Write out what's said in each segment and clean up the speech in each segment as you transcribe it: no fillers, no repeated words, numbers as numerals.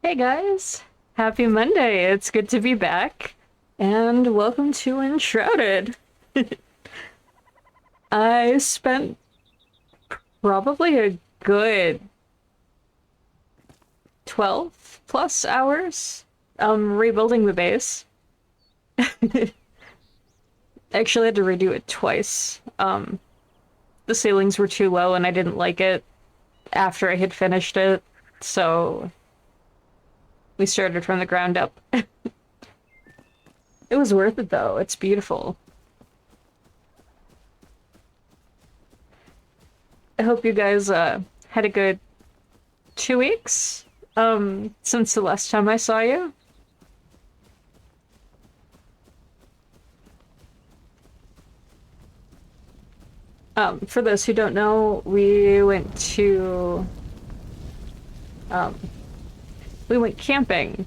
Hey guys, happy Monday. It's good to be back, and welcome to Enshrouded. I spent probably a good 12 plus hours rebuilding the base. Actually had to redo it twice. The ceilings were too low and I didn't like it after I had finished it, so we started from the ground up. It was worth it though. It's beautiful. I hope you guys had a good 2 weeks since the last time I saw you. For those who don't know, um, we went camping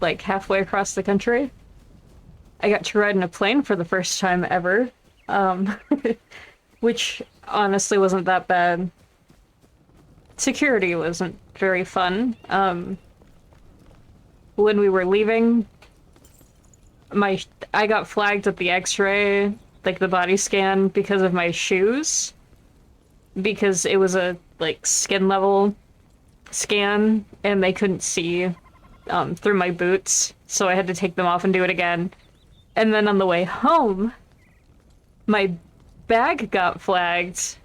like halfway across the country. I got to ride in a plane for the first time ever, um, which honestly wasn't that bad. Security wasn't very fun. When we were leaving, my I got flagged at the X-ray, like the body scan, because of my shoes, because it was a like skin level scan and they couldn't see through my boots, so I had to take them off and do it again. And then on the way home, my bag got flagged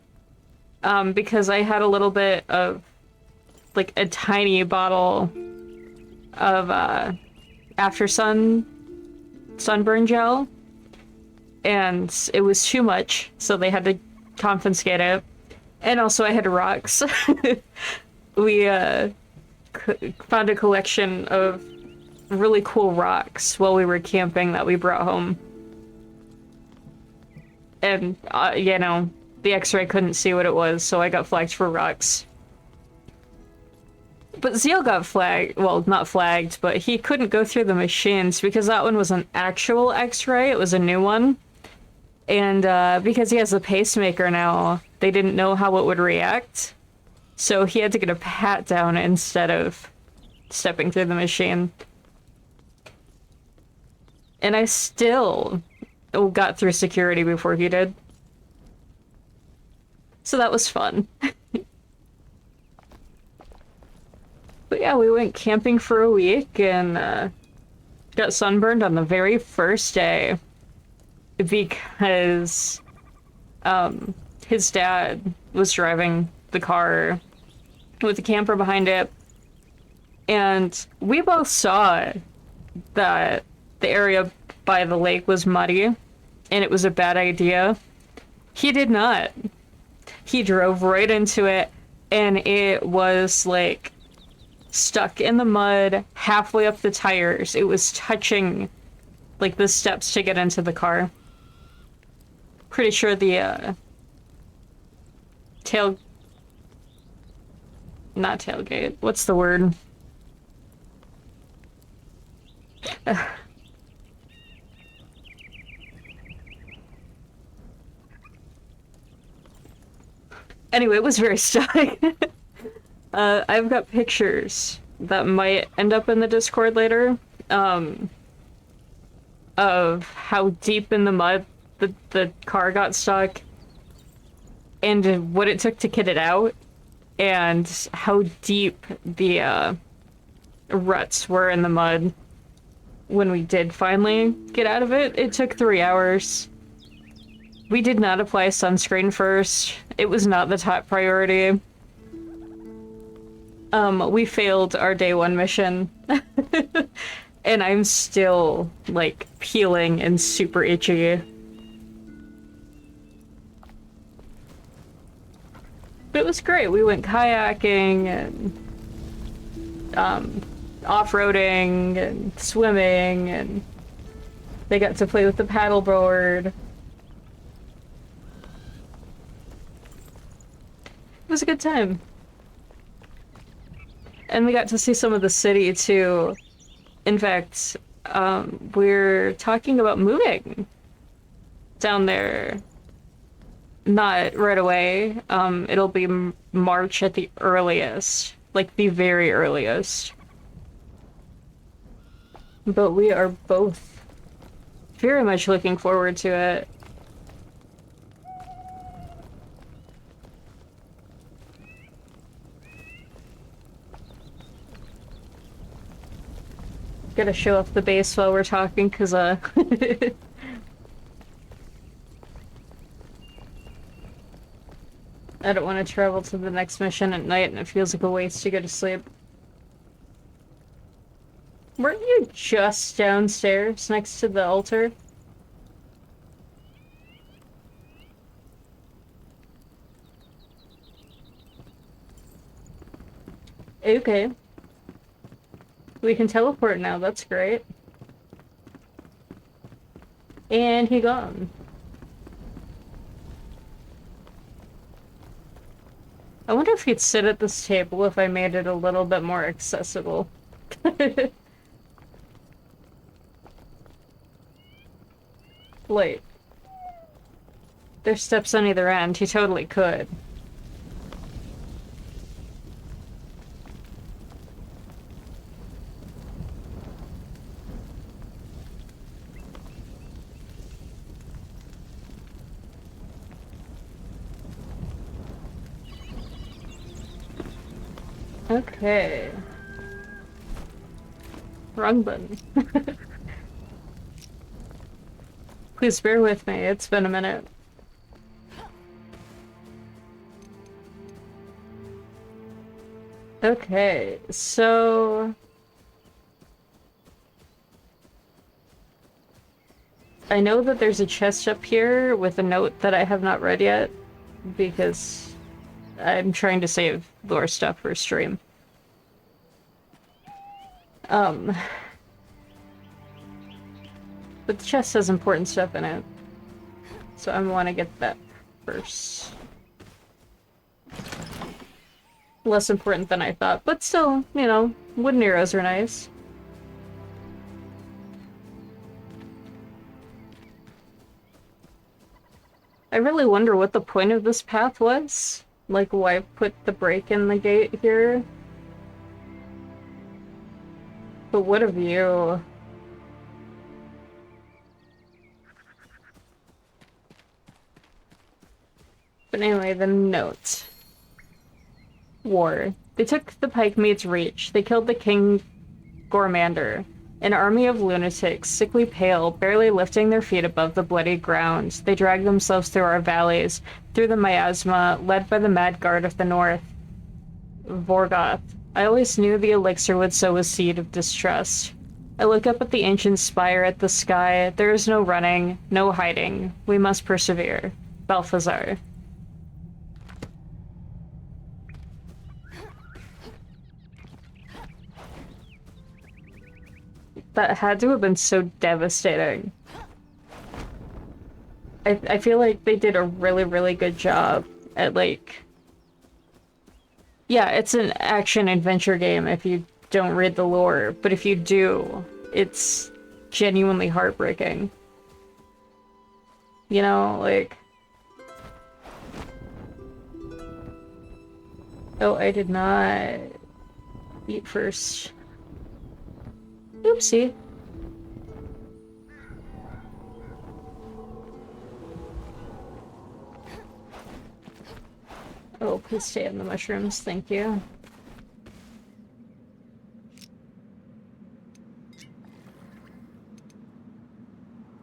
because I had a little bit of like a tiny bottle of after sunburn gel, and it was too much, so they had to confiscate it. And also I had rocks. We found a collection of really cool rocks while we were camping that we brought home. And, the X-ray couldn't see what it was, so I got flagged for rocks. But Zeal got flagged, well, not flagged, but he couldn't go through the machines because that one was an actual X-ray, it was a new one. And because he has a pacemaker now, they didn't know how it would react. So he had to get a pat down instead of stepping through the machine. And I still got through security before he did. So that was fun. But yeah, we went camping for a week and got sunburned on the very first day because his dad was driving the car with the camper behind it, and we both saw that the area by the lake was muddy and it was a bad idea. He did not. He drove right into it, and it was like stuck in the mud halfway up the tires. It was touching like the steps to get into the car. Pretty sure the tail not tailgate. What's the word? Anyway, it was very stuck. I've got pictures that might end up in the Discord later, of how deep in the mud the car got stuck and what it took to get it out, and how deep the ruts were in the mud when we did finally get out of it. It took 3 hours. We did not apply sunscreen first. It was not the top priority. We failed our day one mission. And I'm still, like, peeling and super itchy. But it was great. We went kayaking and off-roading and swimming, and they got to play with the paddleboard. It was a good time. And we got to see some of the city too. In fact, we're talking about moving down there. Not right away. It'll be March at the earliest, like the very earliest. but we are both very much looking forward to it. Gotta show off the base while we're talking, cause I don't want to travel to the next mission at night and it feels like a waste to go to sleep. Weren't you just downstairs next to the altar? Okay. We can teleport now, that's great. And he gone. I wonder if he'd sit at this table if I made it a little bit more accessible. Wait. There's steps on either end, he totally could. Okay. Wrong button. Please bear with me, it's been a minute. Okay, so... I know that there's a chest up here with a note that I have not read yet, because I'm trying to save lore stuff for stream. But the chest has important stuff in it, so I want to get that first. Less important than I thought, but still, you know, wooden arrows are nice. I really wonder what the point of this path was. Like, why put the break in the gate here? But what a view. But anyway, the note. War. They took the Pikemeat's reach. They killed the King Gormander. An army of lunatics, sickly pale, barely lifting their feet above the bloody ground. They dragged themselves through our valleys, through the miasma, led by the mad guard of the north. Vorgoth. I always knew the elixir would sow a seed of distrust. I look up at the ancient spire at the sky. There is no running, no hiding. We must persevere. Balthazar. That had to have been so devastating. I feel like they did a really, really good job at, like... Yeah, it's an action-adventure game if you don't read the lore, but if you do, it's genuinely heartbreaking. You know, like... Oh, I did not eat first. Oopsie. Oh, please stay on the mushrooms, thank you.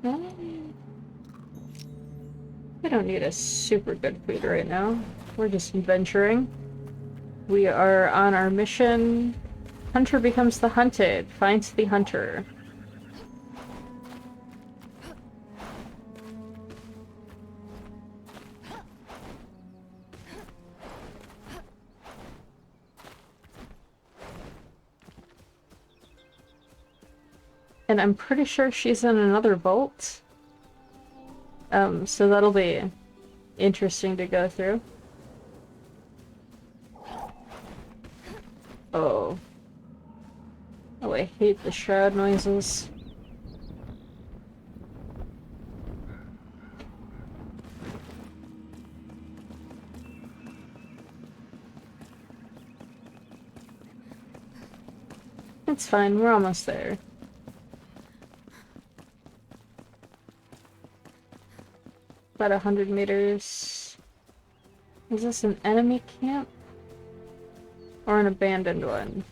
I don't need a super good food right now. We're just adventuring. We are on our mission. Hunter becomes the hunted. Finds the hunter. And I'm pretty sure she's in another vault. So that'll be interesting to go through. Oh. Oh, I hate the shroud noises. It's fine, we're almost there. About 100 meters. Is this an enemy camp? Or an abandoned one?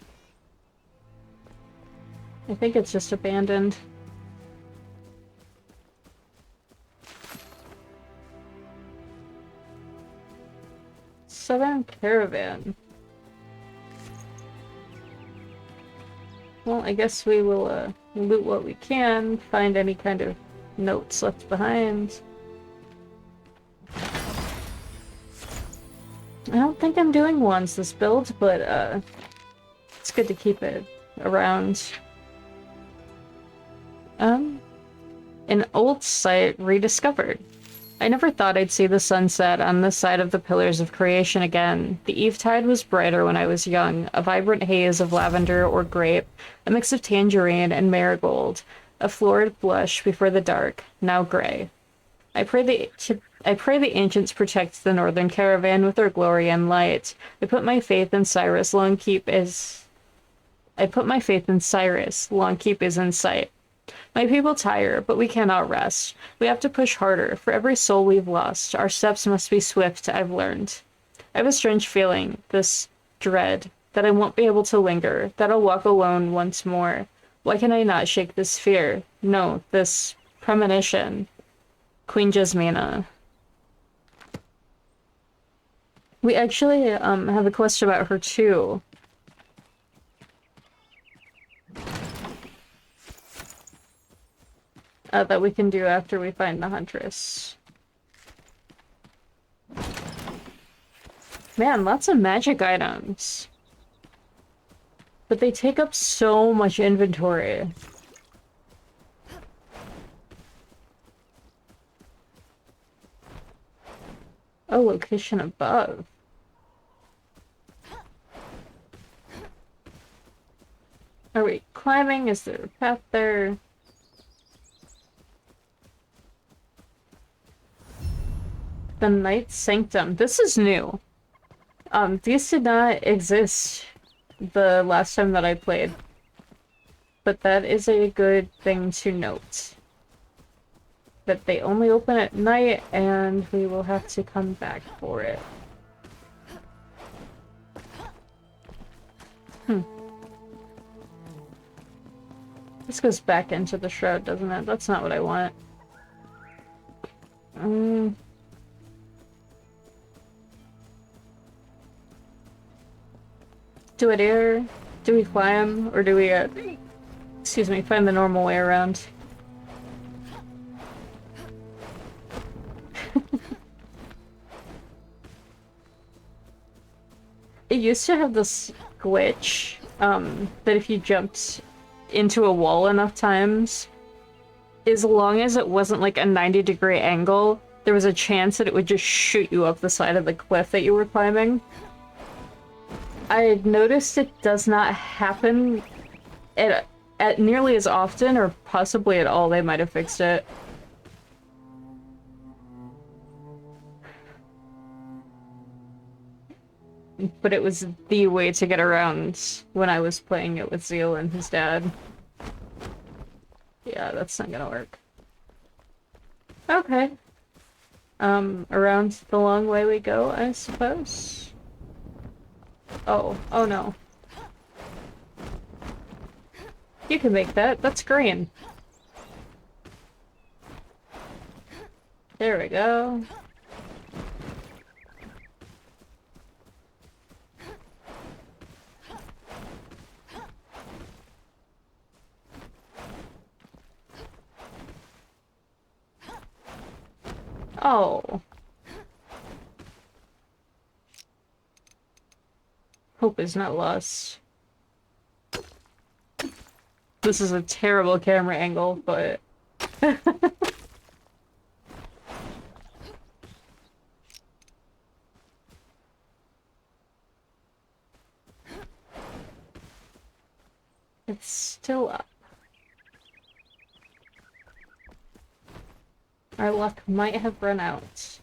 I think it's just abandoned. Southern Caravan. Well, I guess we will loot what we can, find any kind of notes left behind. I don't think I'm doing wands this build, but it's good to keep it around. An old site rediscovered. I never thought I'd see the sunset on this side of the Pillars of Creation again. The evetide was brighter when I was young, a vibrant haze of lavender or grape, a mix of tangerine and marigold, a florid blush before the dark, now gray. I pray the ancients protect the northern caravan with their glory and light. I put my faith in Cyrus, long keep is in sight. My people tire, but we cannot rest. We have to push harder. For every soul we've lost, our steps must be swift, I've learned. I have a strange feeling, this dread, that I won't be able to linger, that I'll walk alone once more. Why can I not shake this fear? No, this premonition. Queen Jasmina. We actually have a quest about her too. That we can do after we find the Huntress. Man, lots of magic items. But they take up so much inventory. Oh, location above. Are we climbing? Is there a path there? The Knight's Sanctum. This is new. These did not exist the last time that I played. But that is a good thing to note. That they only open at night, and we will have to come back for it. This goes back into the shroud, doesn't it? That's not what I want. Do I dare? Do we climb? Or do we, excuse me, find the normal way around? It used to have this glitch, that if you jumped into a wall enough times, as long as it wasn't like a 90-degree angle, there was a chance that it would just shoot you up the side of the cliff that you were climbing. I noticed it does not happen at nearly as often, or possibly at all. They might have fixed it. But it was the way to get around when I was playing it with Zeal and his dad. Yeah, that's not gonna work. Okay. Around the long way we go, I suppose. Oh no. You can make that. That's green. There we go. Oh. Hope is not lost. This is a terrible camera angle, but... It's still up. Our luck might have run out.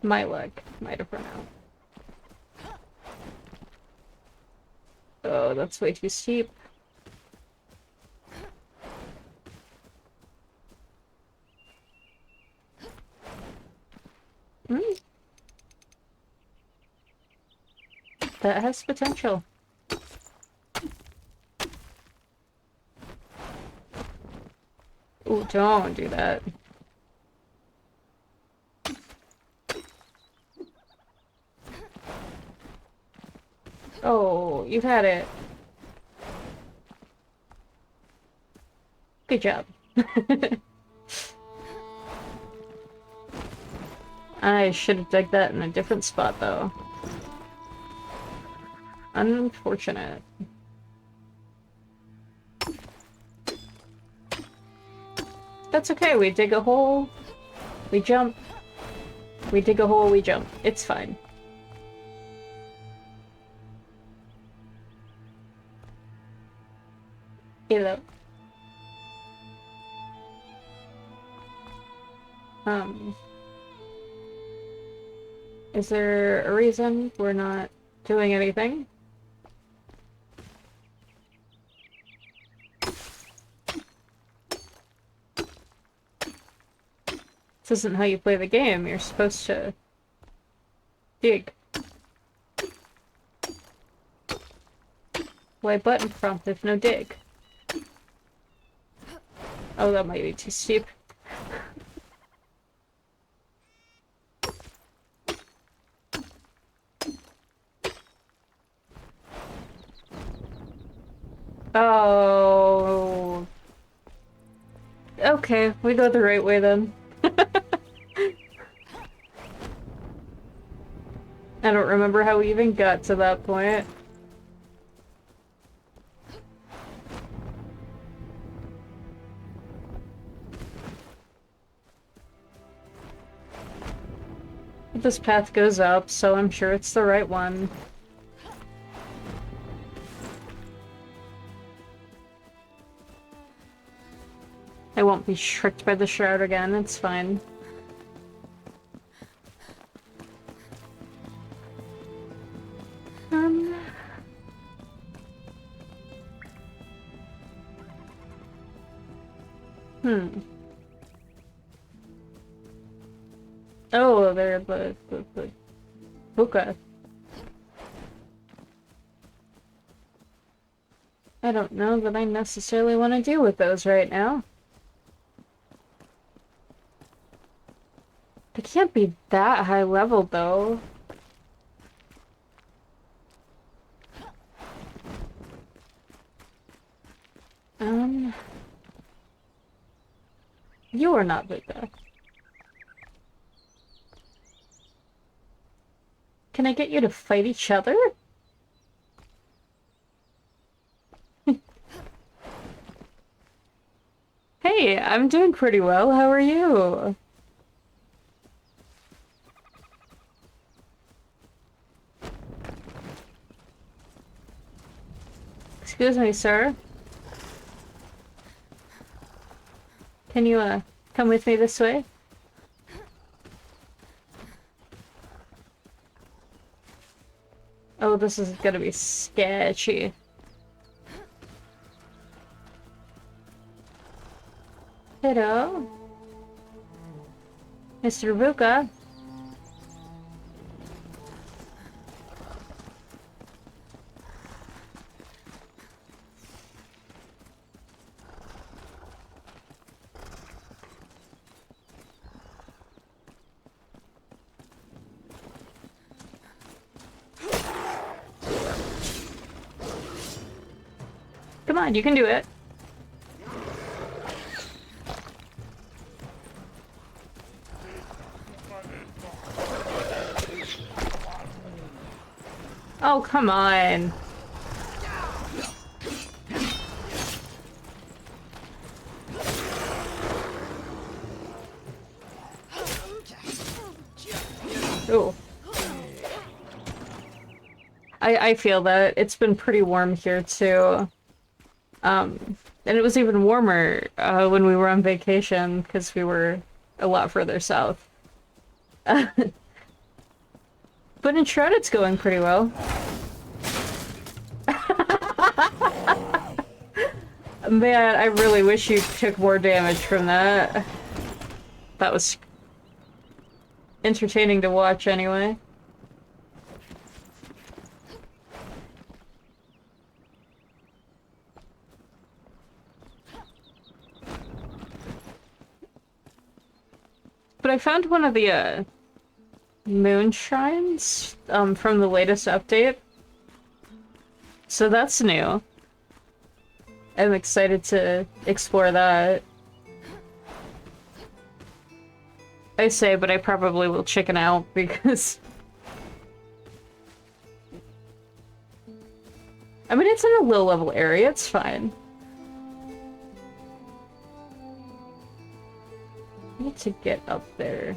My luck might have run out. Oh, that's way too steep. Hmm, that has potential. Ooh, don't do that. Oh, you've had it. Good job. I should have dug that in a different spot, though. Unfortunate. That's okay, we dig a hole, we jump. We dig a hole, we jump. It's fine. You know. Um... Is there a reason we're not doing anything? This isn't how you play the game. You're supposed to dig. Why button prompt if no dig? Oh, that might be too steep. Oh. Okay, we go the right way then. I don't remember how we even got to that point. This path goes up, so I'm sure it's the right one. I won't be tricked by the shroud again, it's fine. Oh, they're the hookah. I don't know that I necessarily want to deal with those right now. They can't be that high level, though. You are not hookah. Can I get you to fight each other? Hey, I'm doing pretty well. How are you? Excuse me, sir. Can you, come with me this way? Oh, this is gonna be sketchy. Hello? Mr. Ruka? Come on, you can do it. Oh, come on. Oh. I feel that. It's been pretty warm here, too. And it was even warmer when we were on vacation, because we were a lot further south. But Enshrouded's going pretty well. Man, I really wish you took more damage from that. That was... entertaining to watch anyway. But I found one of the moon shrines from the latest update. So that's new. I'm excited to explore that. I say, but I probably will chicken out because... I mean, it's in a low-level area, it's fine. I need to get up there.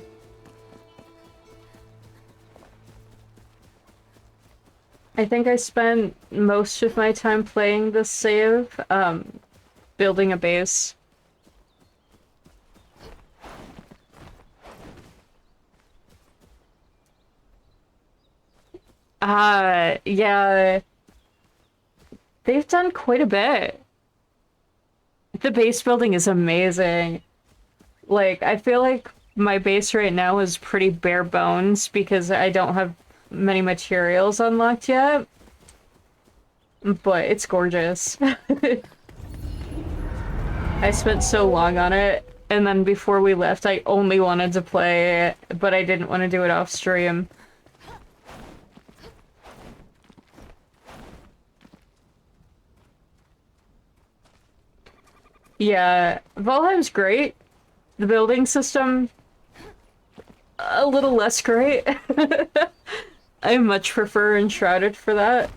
I think I spent most of my time playing this save, building a base. Yeah. They've done quite a bit. The base building is amazing. Like, I feel like my base right now is pretty bare bones because I don't have many materials unlocked yet. But it's gorgeous. I spent so long on it, and then before we left, I only wanted to play it, but I didn't want to do it off stream. Yeah, Valheim's great. The building system, a little less great. I much prefer Enshrouded for that.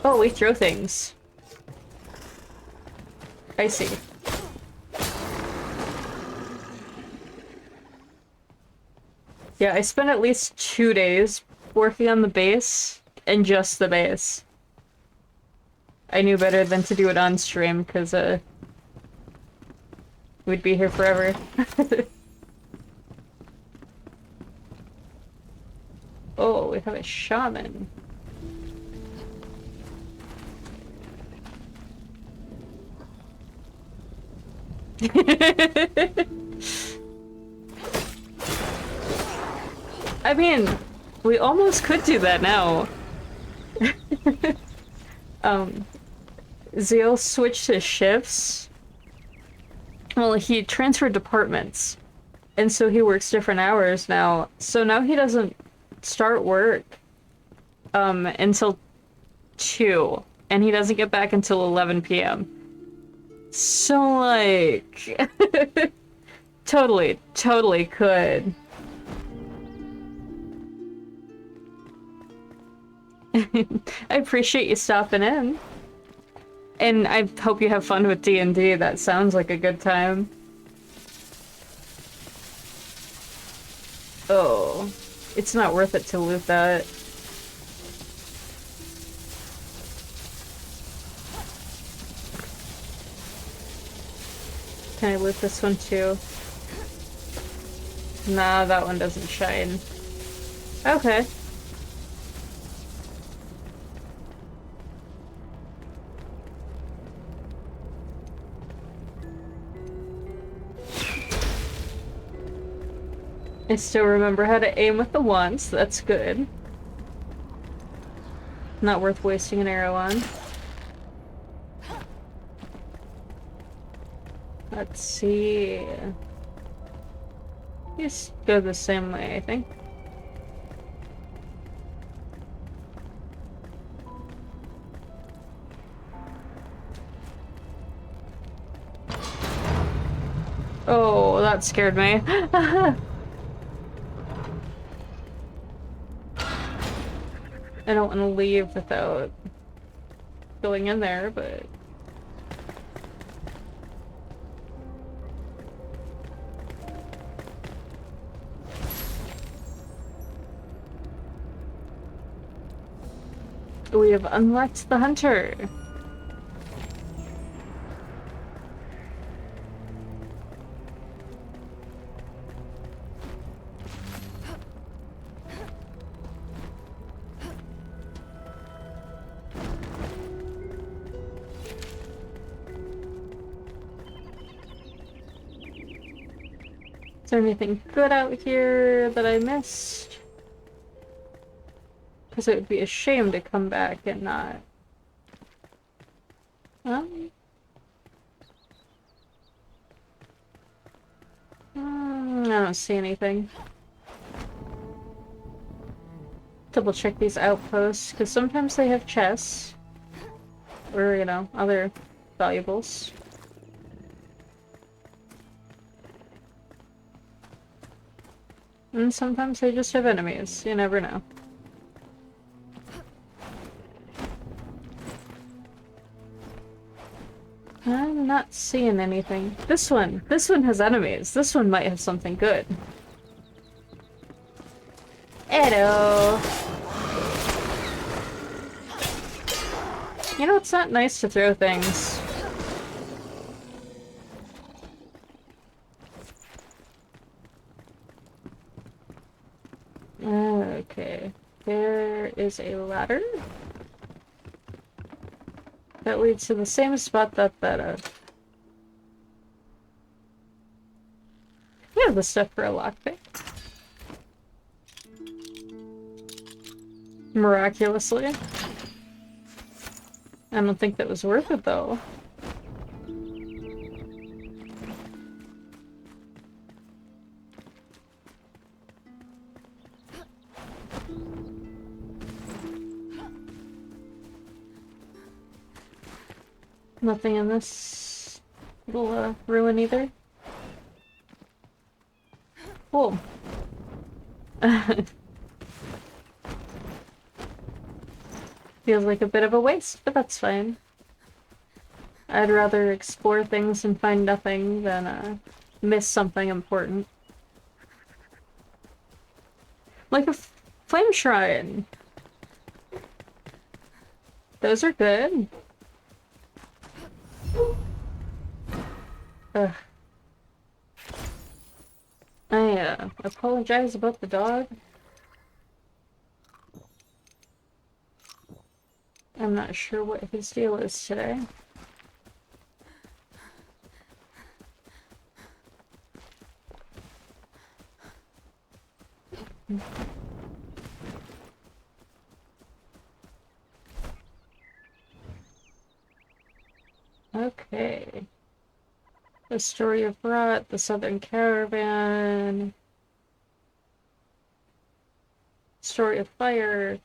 Oh, we throw things. I see. Yeah, I spent at least 2 days working on the base, and just the base. I knew better than to do it on stream, because, we'd be here forever. Oh, we have a shaman. I mean, we almost could do that now. Zeal switched his shifts. Well, he transferred departments. And so he works different hours now. So now he doesn't start work until 2. And he doesn't get back until 11 p.m. So, like... totally could. I appreciate you stopping in. And I hope you have fun with D&D. That sounds like a good time. Oh, it's not worth it to loot that. Can I loot this one too? Nah, that one doesn't shine. Okay. I still remember how to aim with the wand, so that's good. Not worth wasting an arrow on. Let's see. Just go the same way, I think. Oh, that scared me. I don't want to leave without going in there, but... We have unlocked the hunter. there anything good out here that I missed? Because it would be a shame to come back and not. I don't see anything. Double check these outposts, because sometimes they have chests. Or, you know, other valuables. And sometimes they just have enemies. You never know. I'm not seeing anything. This one has enemies. This one might have something good. Hello. You know, it's not nice to throw things. Okay. There is a ladder that leads to the same spot that we have the stuff for a lockpick. Miraculously. I don't think that was worth it, though. Nothing in this little ruin either. Cool. Feels like a bit of a waste, but that's fine. I'd rather explore things and find nothing than miss something important. Like a flame shrine. Those are good. Ugh. I apologize about the dog. I'm not sure what his deal is today. Okay. The Story of Rot, the Southern Caravan, Story of Fire.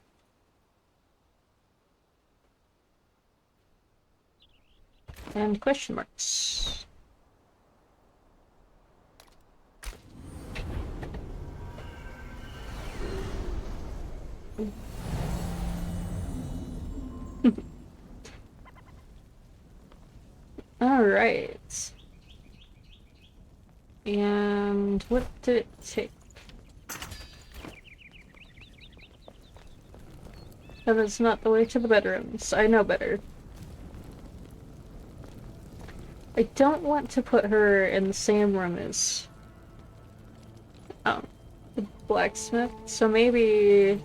And question marks. All right. And what did it take? That is not the way to the bedrooms. I know better. I don't want to put her in the same room as the blacksmith, so maybe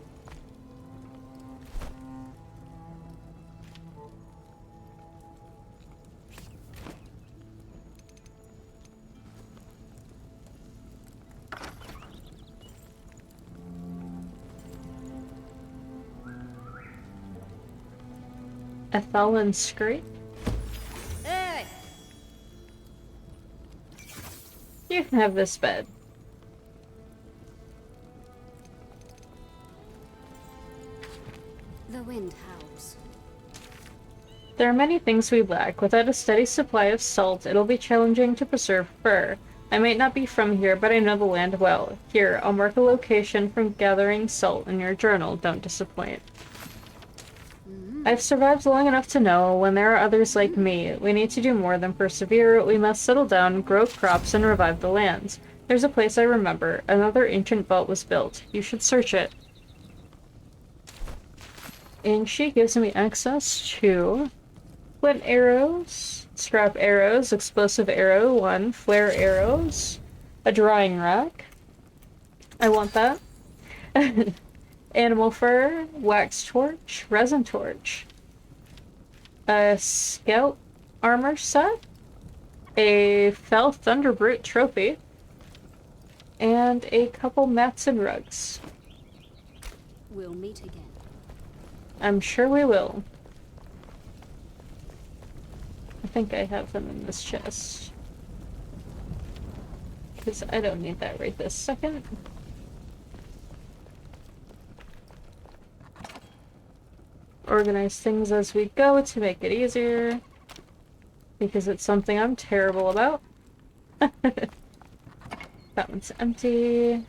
Ethel and Scrape. Hey. You can have this bed. The wind howls. There are many things we lack. Without a steady supply of salt, it'll be challenging to preserve fur. I might not be from here, but I know the land well. Here, I'll mark a location from gathering salt in your journal. Don't disappoint. I've survived long enough to know when there are others like me. We need to do more than persevere. We must settle down, grow crops, and revive the lands. There's a place I remember. Another ancient vault was built. You should search it. And she gives me access to flint arrows, scrap arrows, explosive arrow 1, flare arrows, a drying rack. I want that. Animal fur, wax torch, resin torch, a scout armor set, a fell thunderbrute trophy, And a couple mats and rugs. We'll meet again. I'm sure we will. I think I have them in this chest. Because I don't need that right this second. Organize things as we go to make it easier. Because it's something I'm terrible about. That one's empty.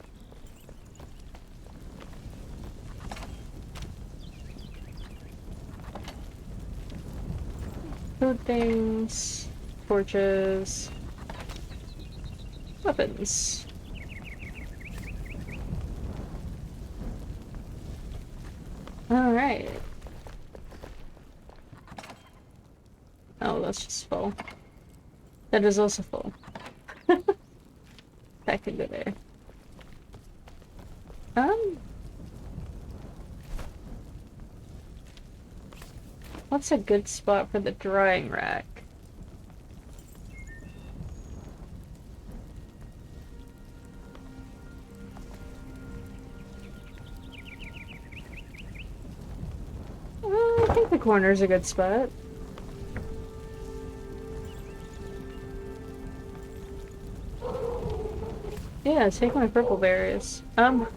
Food things. Torches. Weapons. Alright. Oh, that's just full. That is also full. That could go there. What's a good spot for the drying rack? I think the corner's a good spot. Yeah, take my purple berries. Can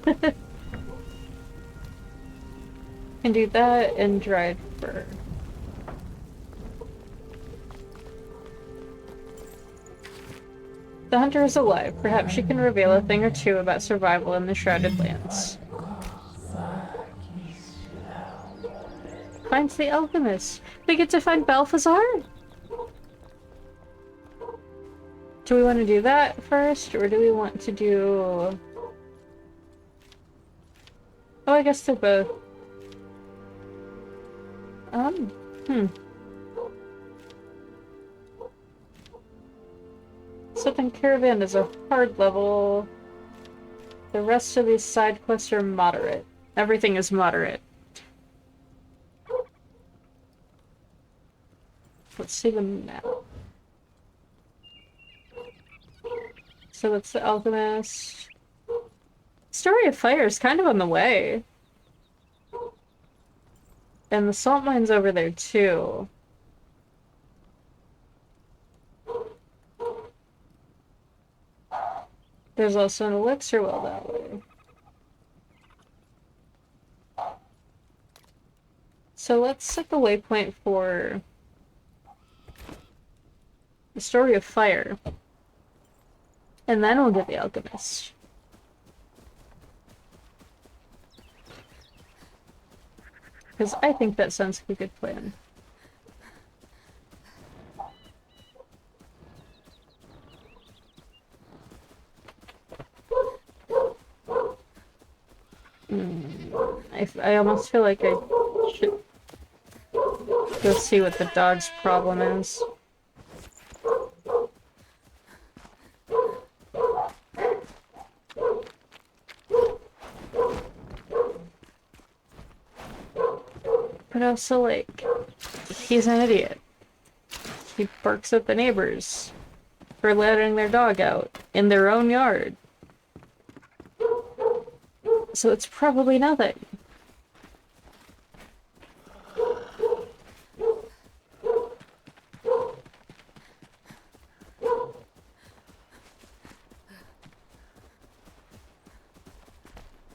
do that and dried fur. The hunter is alive. Perhaps she can reveal a thing or two about survival in the Shrouded Lands. Finds the alchemist. We get to find Balthazar? Do we want to do that first, or do we want to do... Oh, I guess they're both. Southern Caravan is a hard level. The rest of these side quests are moderate. Everything is moderate. Let's see them now. So that's the alchemist. Story of Fire is kind of on the way. And the salt mine's over there too. There's also an elixir well that way. So let's set the waypoint for the Story of Fire. And then we'll get the alchemist. Because I think that sounds like a good plan. I almost feel like I should go see what the dog's problem is. But also, like, he's an idiot. He barks at the neighbors for letting their dog out in their own yard. So it's probably nothing.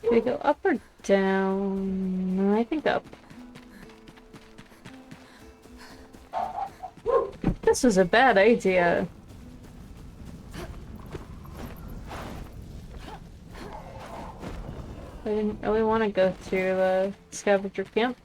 Do we go up or down? No, I think up. This was a bad idea. I didn't really want to go to the scavenger camp.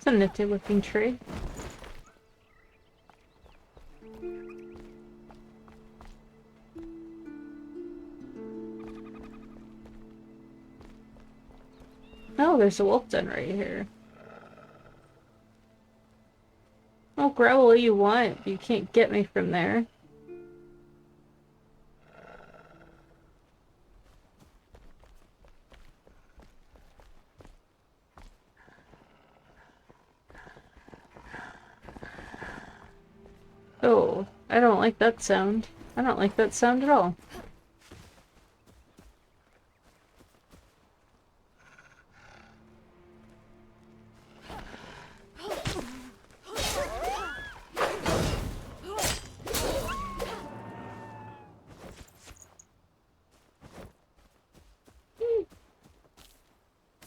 It's a nifty looking tree. there's a wolf den right here. I'll growl all you want. You can't get me from there. Oh, I don't like that sound. I don't like that sound at all.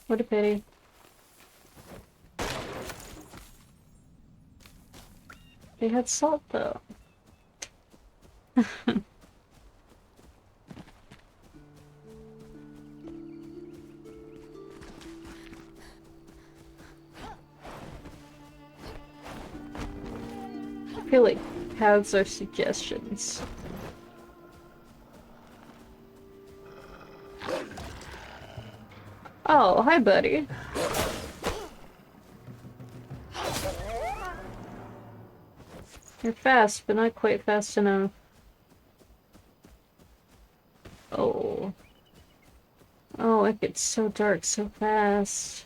What a pity. They had salt, though. I feel like paths are suggestions. Oh, hi, buddy. You're fast, but not quite fast enough. Oh. Oh, it gets so dark so fast.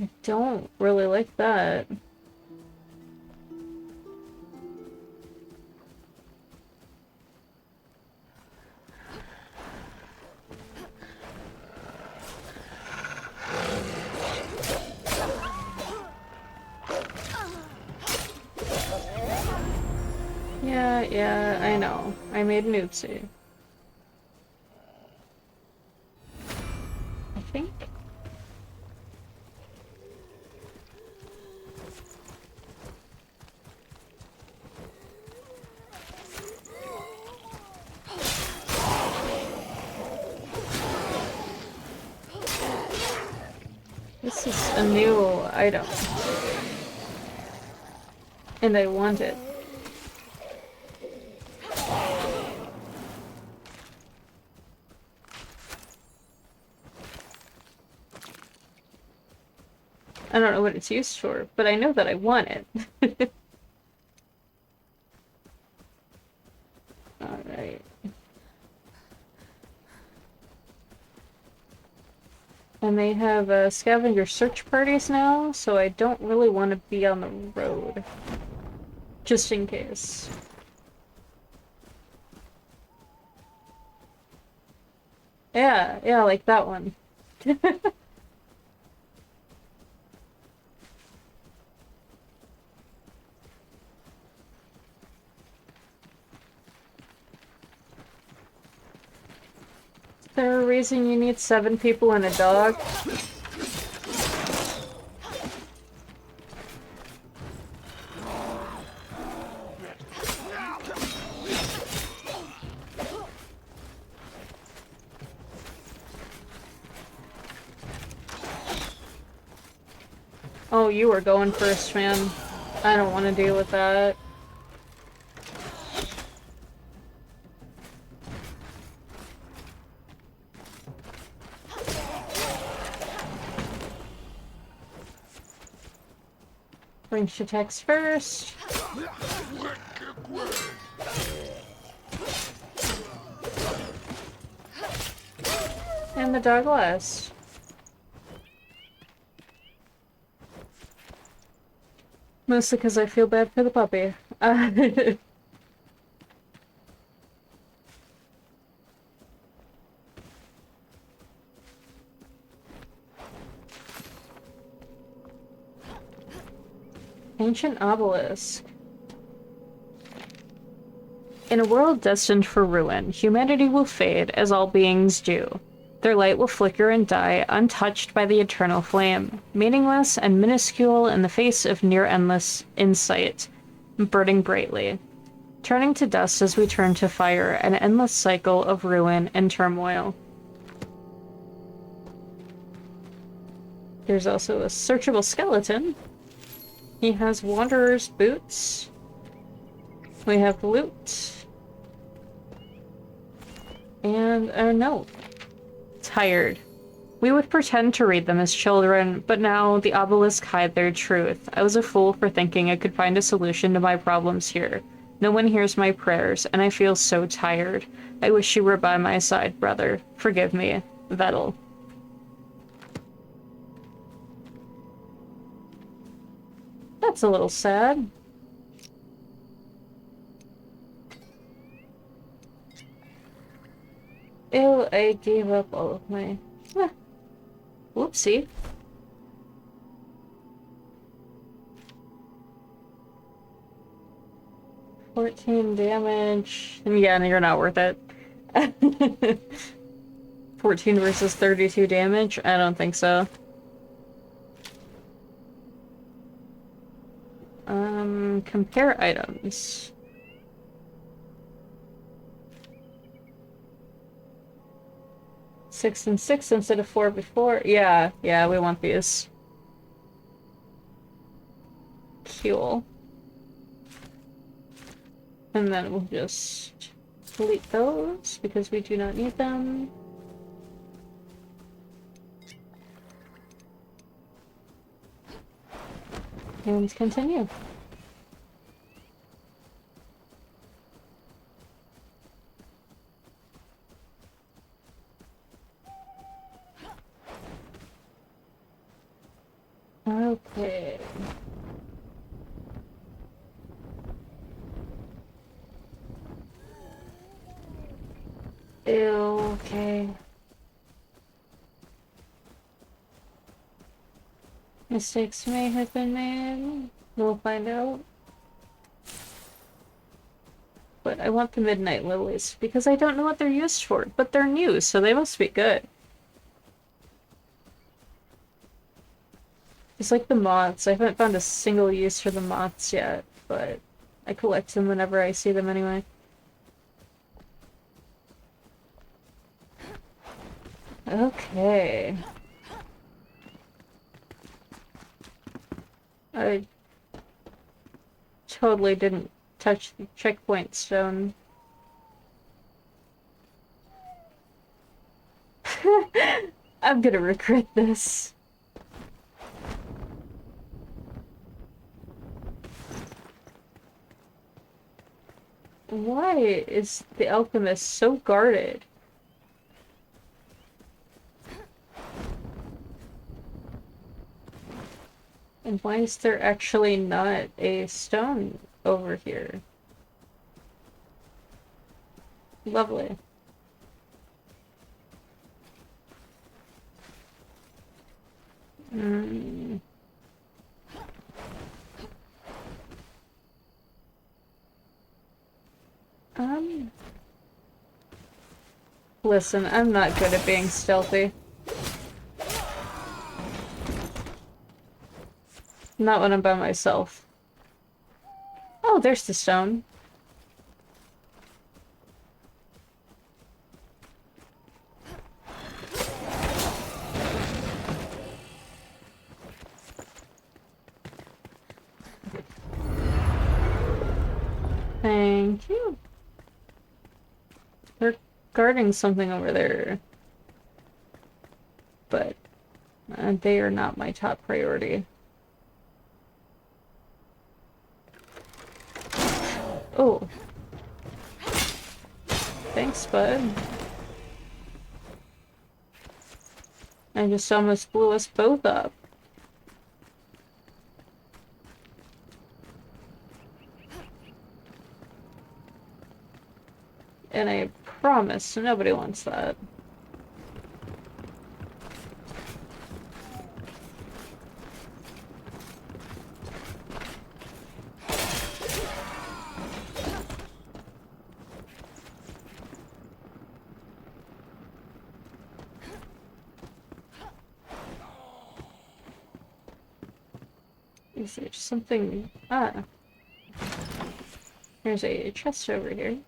I don't really like that. Yeah, I know. I made an oopsie. I think. This is a new item. And I want it. I don't know what it's used for, but I know that I want it. Alright. And they have scavenger search parties now, so I don't really want to be on the road. Just in case. Yeah, like that one. Is there a reason you need 7 people and a dog? Oh, you were going first, man. I don't want to deal with that. Range attacks first. And the dog last. Mostly because I feel bad for the puppy. Ancient obelisk. In a world destined for ruin, humanity will fade as all beings do. Their light will flicker and die, untouched by the eternal flame, meaningless and minuscule in the face of near-endless insight, burning brightly, turning to dust as we turn to fire, an endless cycle of ruin and turmoil. There's also a searchable skeleton. He has wanderer's boots. We have loot. And a note. Tired. We would pretend to read them as children, but now the obelisk hide their truth. I was a fool for thinking I could find a solution to my problems here. No one hears my prayers, and I feel so tired. I wish you were by my side, brother. Forgive me. Vettel. That's a little sad. Ew, I gave up all of my... Eh, whoopsie. $14 damage. Yeah, no, you're not worth it. 14 versus 32 damage? I don't think so. Compare items. Six and six instead of four before. Yeah, we want these. Cool. And then we'll just delete those because we do not need them. And continue. Okay. Okay. Mistakes may have been made. We'll find out. But I want the Midnight Lilies, because I don't know what they're used for, but they're new, so they must be good. It's like the moths. I haven't found a single use for the moths yet, but I collect them whenever I see them anyway. Okay. I totally didn't touch the checkpoint stone. I'm gonna regret this. Why is the alchemist so guarded? And why is there actually not a stone over here? Lovely. Mm. Listen, I'm not good at being stealthy. Not when I'm by myself. Oh, there's the stone. Thank you. They're guarding something over there. But they are not my top priority. Oh. Thanks, bud. I just almost blew us both up. And I promise nobody wants that. Is there something? Ah. There's a chest over here.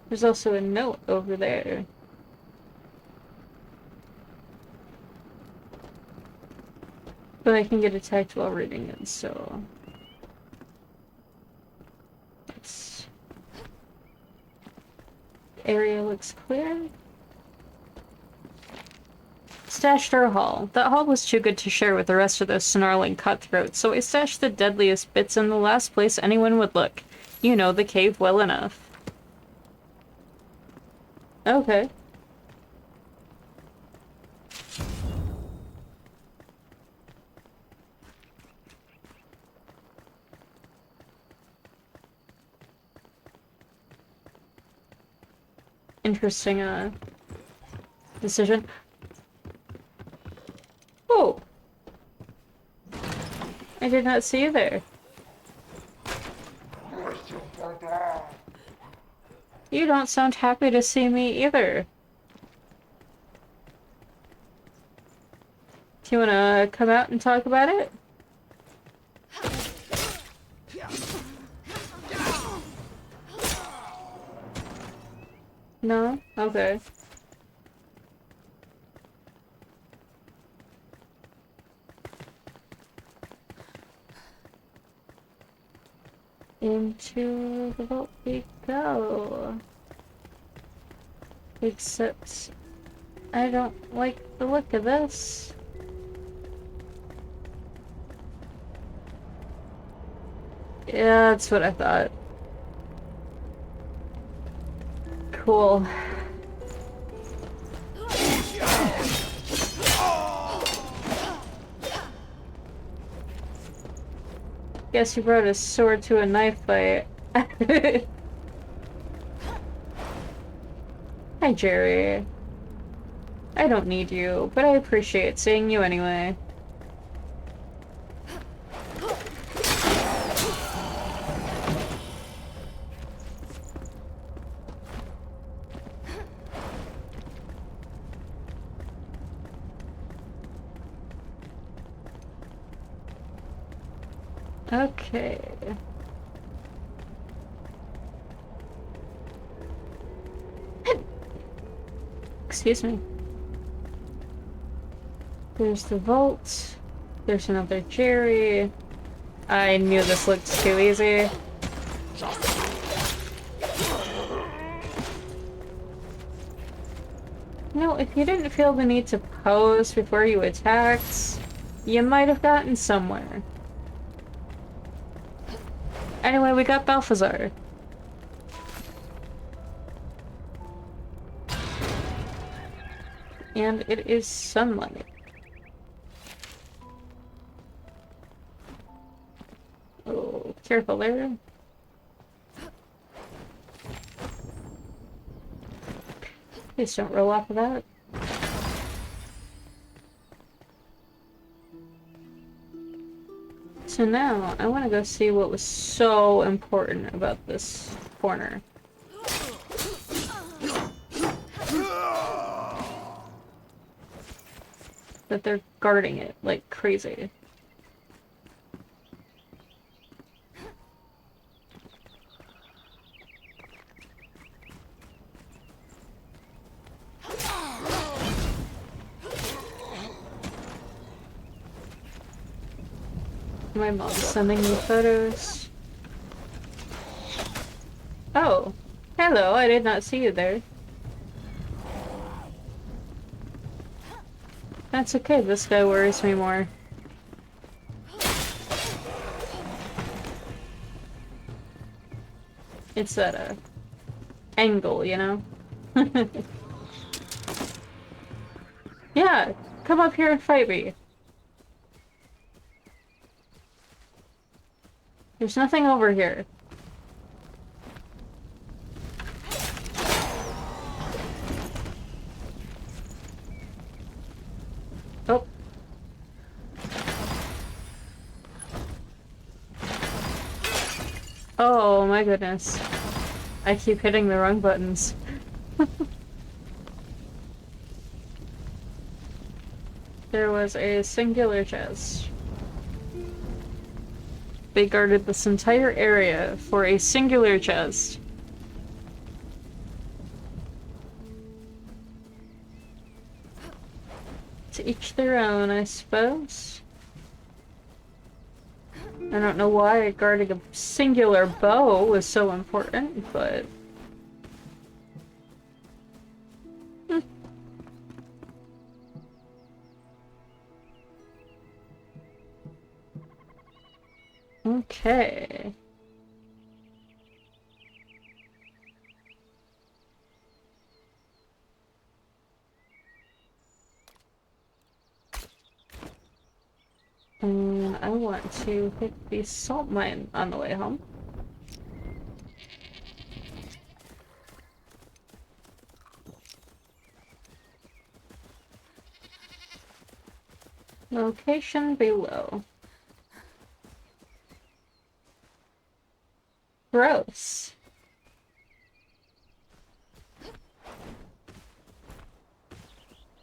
There's also a note over there. But I can get attacked while reading it, so... Let's... Area looks clear. Stashed our haul. That haul was too good to share with the rest of those snarling cutthroats, so I stashed the deadliest bits in the last place anyone would look. You know the cave well enough. Okay. Interesting, decision. Oh! I did not see you there. You don't sound happy to see me either. Do you wanna come out and talk about it? No? Okay. Into the vault we go. Except I don't like the look of this. Yeah, that's what I thought. Cool. Guess you brought a sword to a knife fight. Hi, Jerry. I don't need you, but I appreciate seeing you anyway. Okay. Excuse me. There's the vault. There's another Jerry. I knew this looked too easy. No, if you didn't feel the need to pose before you attacked, you might have gotten somewhere. Anyway, we got Balthazar. And it is sunlight. Oh, careful there. Please don't roll off of that. So now, I want to go see what was so important about this corner. That they're guarding it like crazy. My mom's sending me photos. Oh, hello, I did not see you there. That's okay, this guy worries me more. It's that, angle, you know? Yeah, come up here and fight me. There's nothing over here. Oh. Oh my goodness. I keep hitting the wrong buttons. There was a singular chest. They guarded this entire area for a singular chest. To each their own, I suppose. I don't know why guarding a singular bow was so important, but... Okay. I want to hit the salt mine on the way home. Location below. Gross.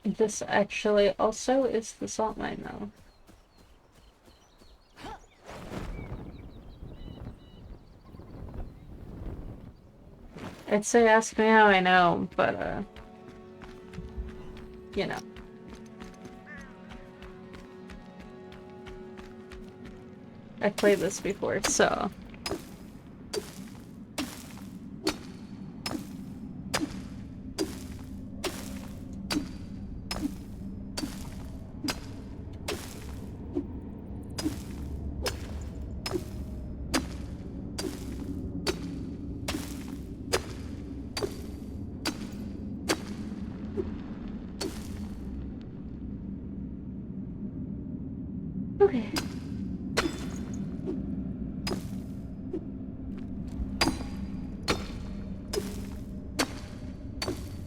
This actually also is the salt mine, though. I'd say ask me how I know, but, you know. I played this before, so... Okay.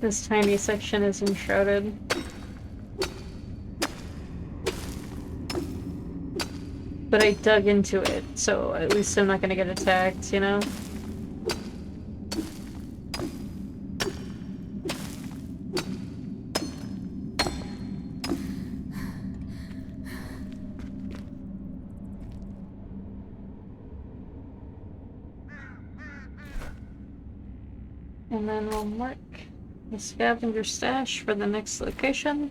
This tiny section is enshrouded. But I dug into it, so at least I'm not gonna get attacked, you know? And then we'll mark the scavenger stash for the next location.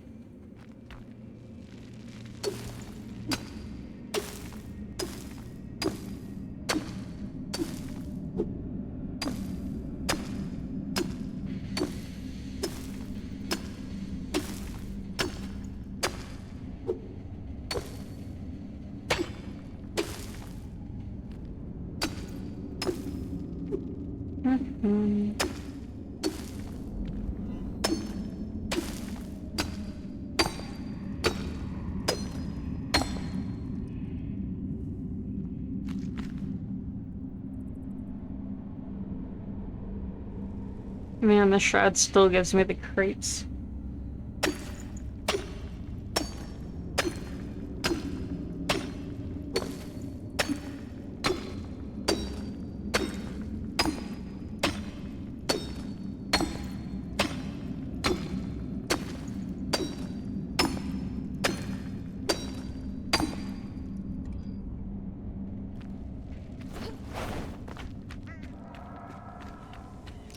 Man, the shroud still gives me the creeps.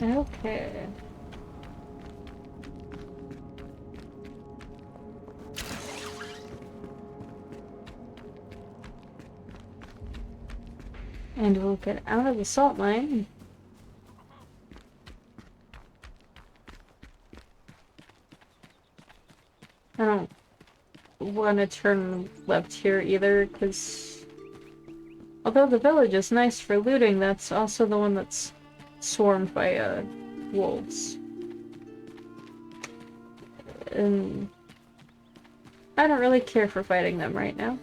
Okay. And we'll get out of the salt mine. I don't want to turn left here either, because although the village is nice for looting, that's also the one that's swarmed by, wolves. And I don't really care for fighting them right now.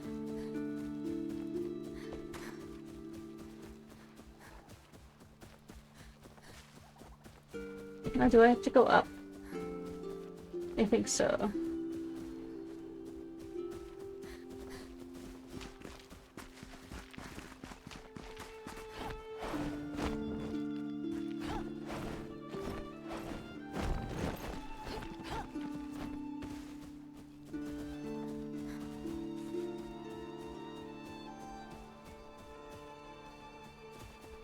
Now, do I have to go up? I think so.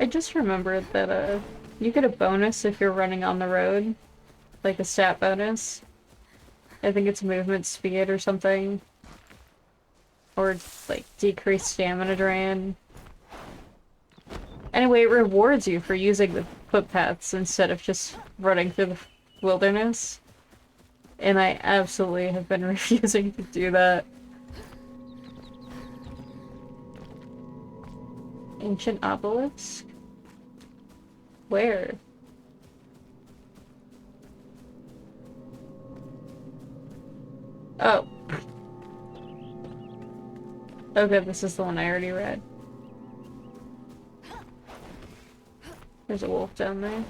I just remembered that, you get a bonus if you're running on the road. Like a stat bonus. I think it's movement speed or something. Or, like, decreased stamina drain. Anyway, it rewards you for using the footpaths instead of just running through the wilderness. And I absolutely have been refusing to do that. Ancient obelisk? Where? Oh. Okay, this is the one I already read. There's a wolf down there.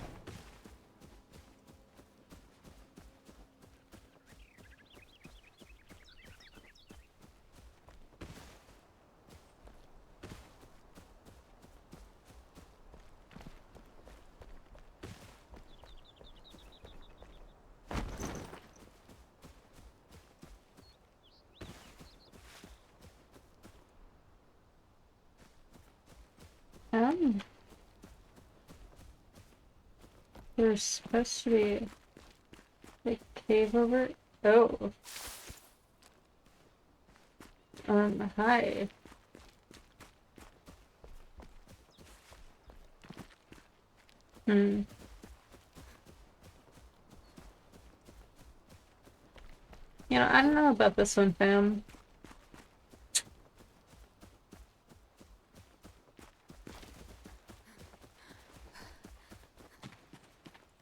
There's supposed to be a cave over. Oh. Hi. Hmm. You know, I don't know about this one, fam.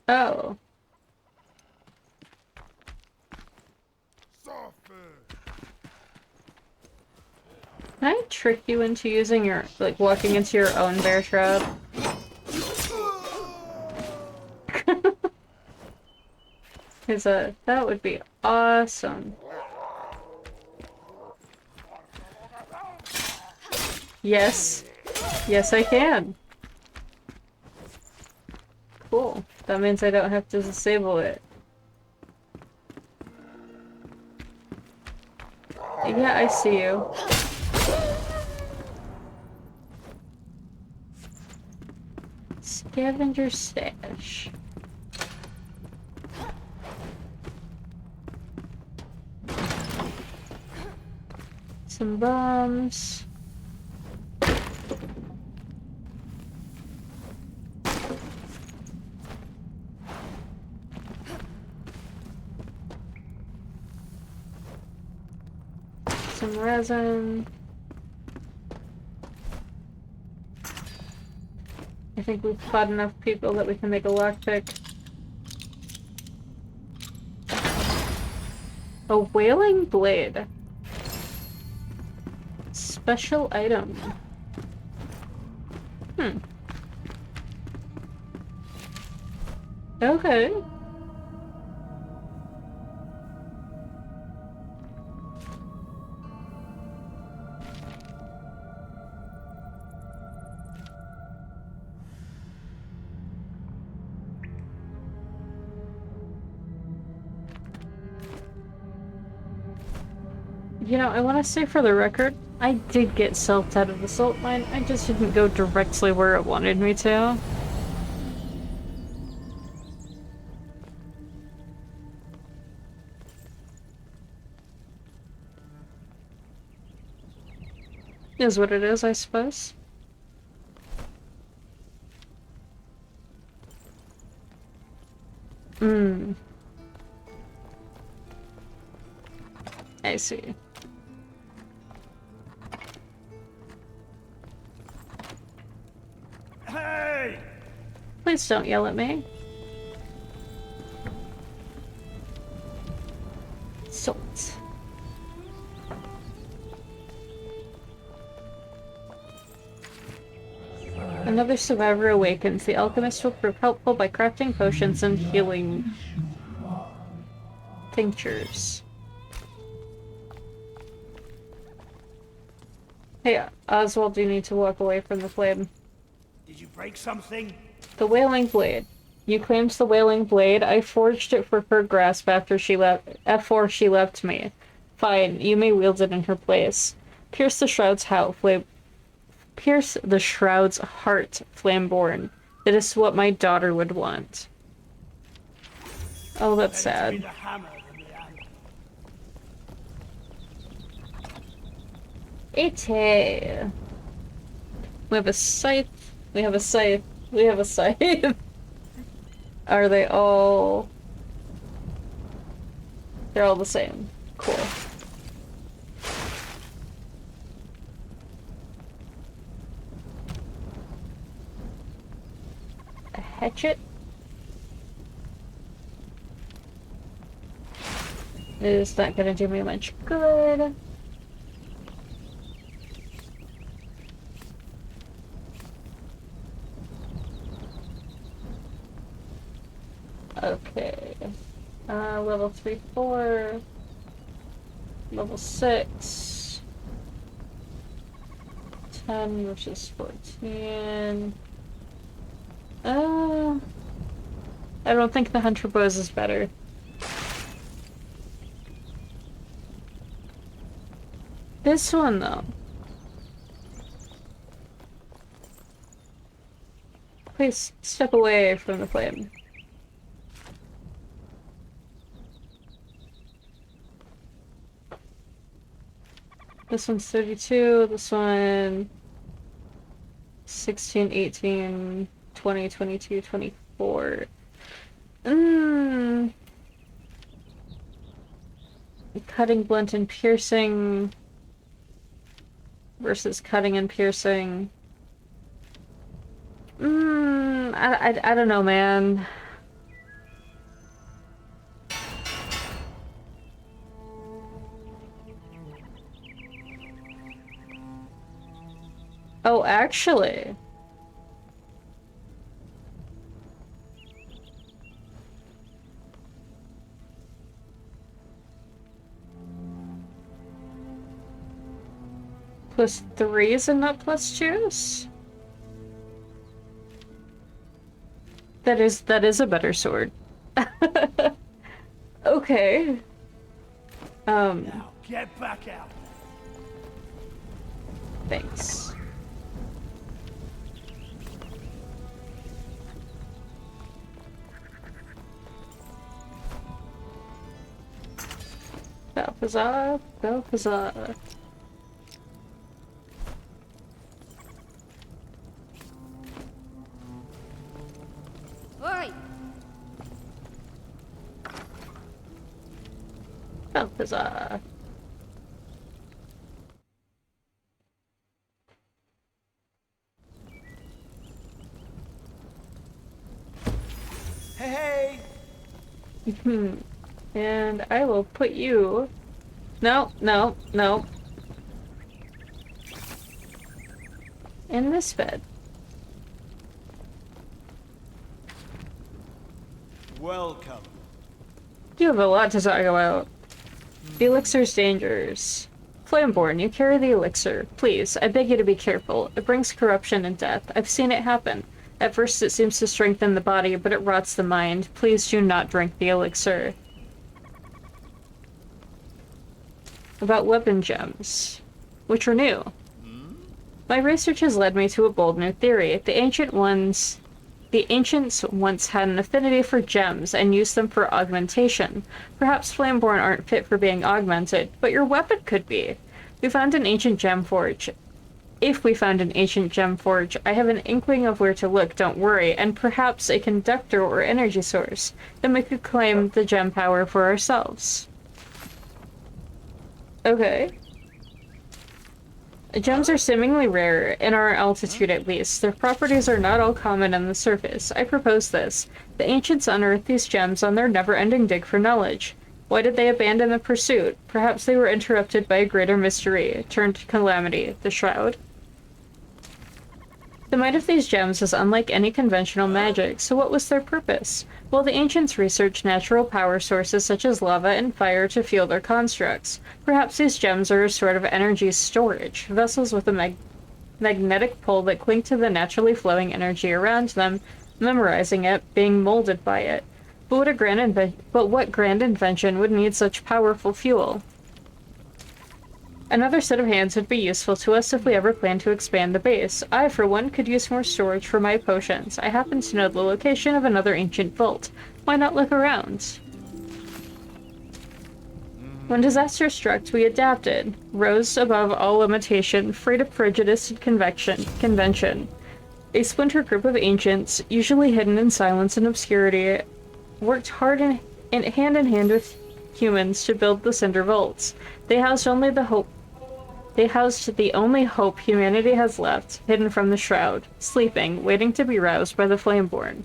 Oh. Can I trick you into using your, like, walking into your own bear trap? Because, that would be awesome. Yes. Yes, I can. Cool. That means I don't have to disable it. Yeah, I see you. Scavenger stash. Some bombs. Some resin. I think we've fought enough people that we can make a lockpick. A whaling blade. Special item. Hmm. Okay. You know, I want to say for the record, I did get selfed out of the salt mine. I just didn't go directly where it wanted me to. Is what it is, I suppose. Hmm. I see. Hey! Please don't yell at me. Salt. Another survivor awakens. The alchemist will prove helpful by crafting potions and healing tinctures. Hey, Oswald, you need to walk away from the flame. Did you break something? The Wailing Blade. You claimed the Wailing Blade. I forged it for her grasp after she left me. Fine, you may wield it in her place. Pierce the Shroud's Pierce the Shroud's heart, Flameborn. That is what my daughter would want. Oh, that's Better to be sad. the hammer than the anvil. Ete. We have a scythe. We have a scythe. We have a scythe. Are they all... They're all the same. Cool. A hatchet? Is not gonna do me much good. Okay. Level 3, 4. Level 6. 10 versus 14. I don't think the Hunter Bows is better. This one, though. Please step away from the flame. This one's 32, this one 16, 18, 20, 22, 24. Cutting, blunt, and piercing versus cutting and piercing. I don't know, man. Oh, actually. +3s and not +2s? That is a better sword. Okay. Now get back out. Thanks. Balthazar, Balthazar. Oi! Balthazar. Hey! And I will put you... No, no, no. In this bed. Welcome. You have a lot to talk about. The elixir's dangers. Flameborn, you carry the elixir. Please, I beg you to be careful. It brings corruption and death. I've seen it happen. At first it seems to strengthen the body, but it rots the mind. Please do not drink the elixir. About weapon gems, which are new. My research has led me to a bold new theory. The ancients once had an affinity for gems and used them for augmentation. Perhaps Flameborn aren't fit for being augmented, but your weapon could be. We found an ancient gem forge. If we found an ancient gem forge, I have an inkling of where to look, don't worry, and perhaps a conductor or energy source. Then we could claim the gem power for ourselves. Okay. Gems are seemingly rare, in our altitude at least. Their properties are not all common on the surface. I propose this. The ancients unearthed these gems on their never-ending dig for knowledge. Why did they abandon the pursuit? Perhaps they were interrupted by a greater mystery, turned calamity, the Shroud. The might of these gems is unlike any conventional magic, so what was their purpose? Well, the ancients researched natural power sources such as lava and fire to fuel their constructs. Perhaps these gems are a sort of energy storage, vessels with a magnetic pull that cling to the naturally flowing energy around them, memorizing it, being molded by it. But what grand invention would need such powerful fuel? Another set of hands would be useful to us if we ever plan to expand the base. I, for one, could use more storage for my potions. I happen to know the location of another ancient vault. Why not look around? When disaster struck, we adapted, rose above all limitation, free of prejudice and convention. A splinter group of ancients, usually hidden in silence and obscurity, worked hard in hand with humans to build the Cinder Vaults. They housed only the hope. They housed the only hope humanity has left, hidden from the shroud, sleeping, waiting to be roused by the Flameborn.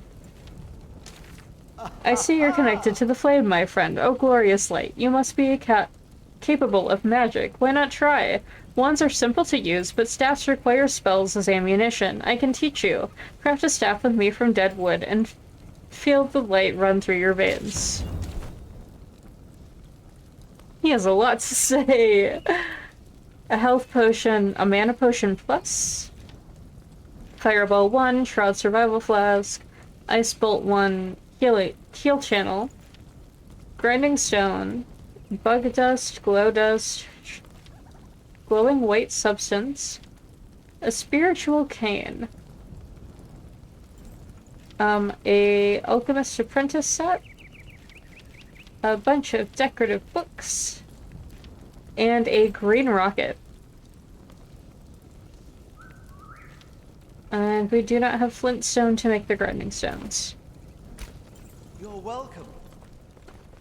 I see you're connected to the flame, my friend. Oh, glorious light. You must be capable of magic. Why not try? Wands are simple to use, but staffs require spells as ammunition. I can teach you. Craft a staff with me from dead wood and feel the light run through your veins. He has a lot to say. A health potion, a mana potion plus. Fireball 1, Shroud Survival Flask. Ice Bolt 1, Heal Channel. Grinding Stone. Bug Dust, Glow Dust. Glowing White Substance. A Spiritual Cane. A Alchemist Apprentice set. A bunch of decorative books. And a green rocket. And we do not have flintstone to make the grinding stones. You're welcome.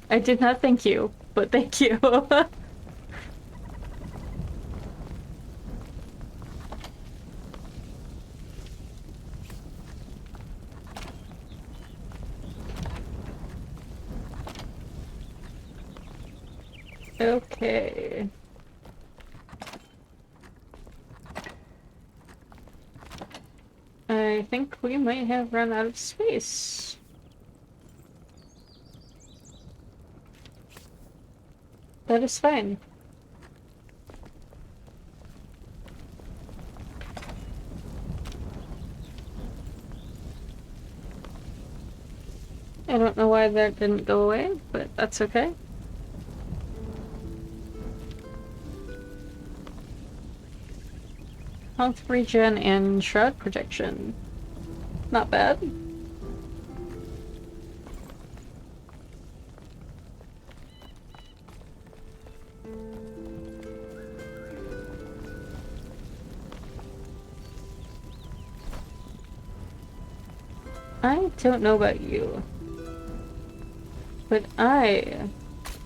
I did not thank you, but thank you. Okay. I think we might have run out of space. That is fine. I don't know why that didn't go away, but that's okay. Health regen and shroud protection. Not bad. I don't know about you, but I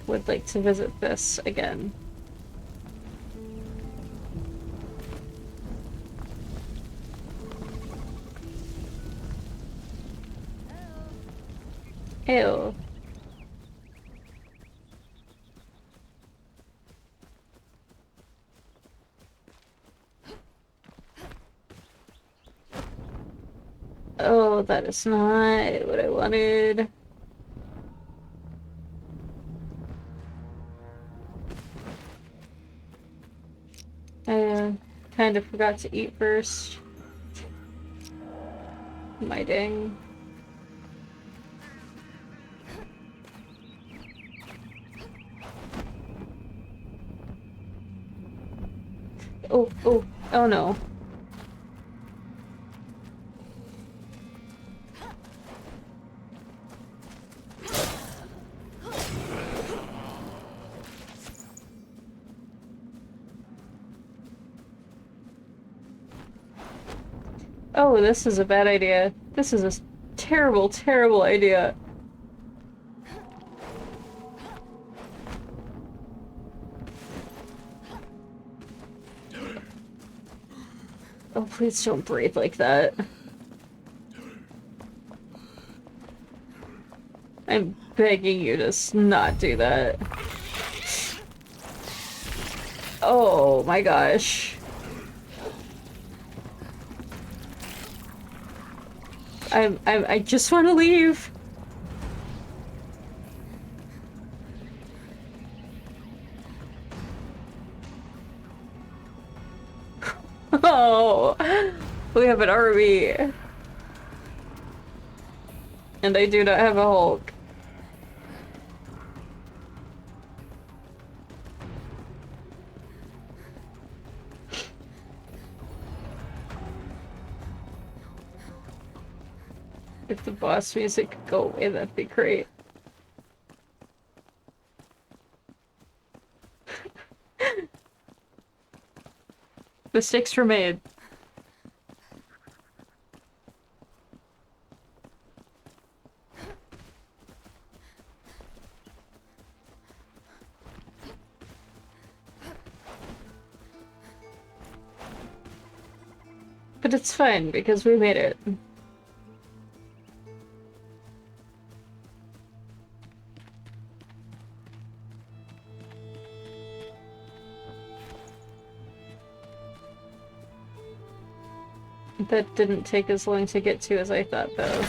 would like to visit this again. Ew. Oh, that is not what I wanted. I kind of forgot to eat first. My dang. Oh no. Oh, this is a bad idea. This is a terrible, terrible idea. Oh, please don't breathe like that. I'm begging you to not do that. Oh my gosh. I just want to leave. Oh, we have an RV. And I do not have a Hulk. If the boss music could go away, that'd be great. Mistakes were made. But it's fine, because we made it. That didn't take as long to get to as I thought, though.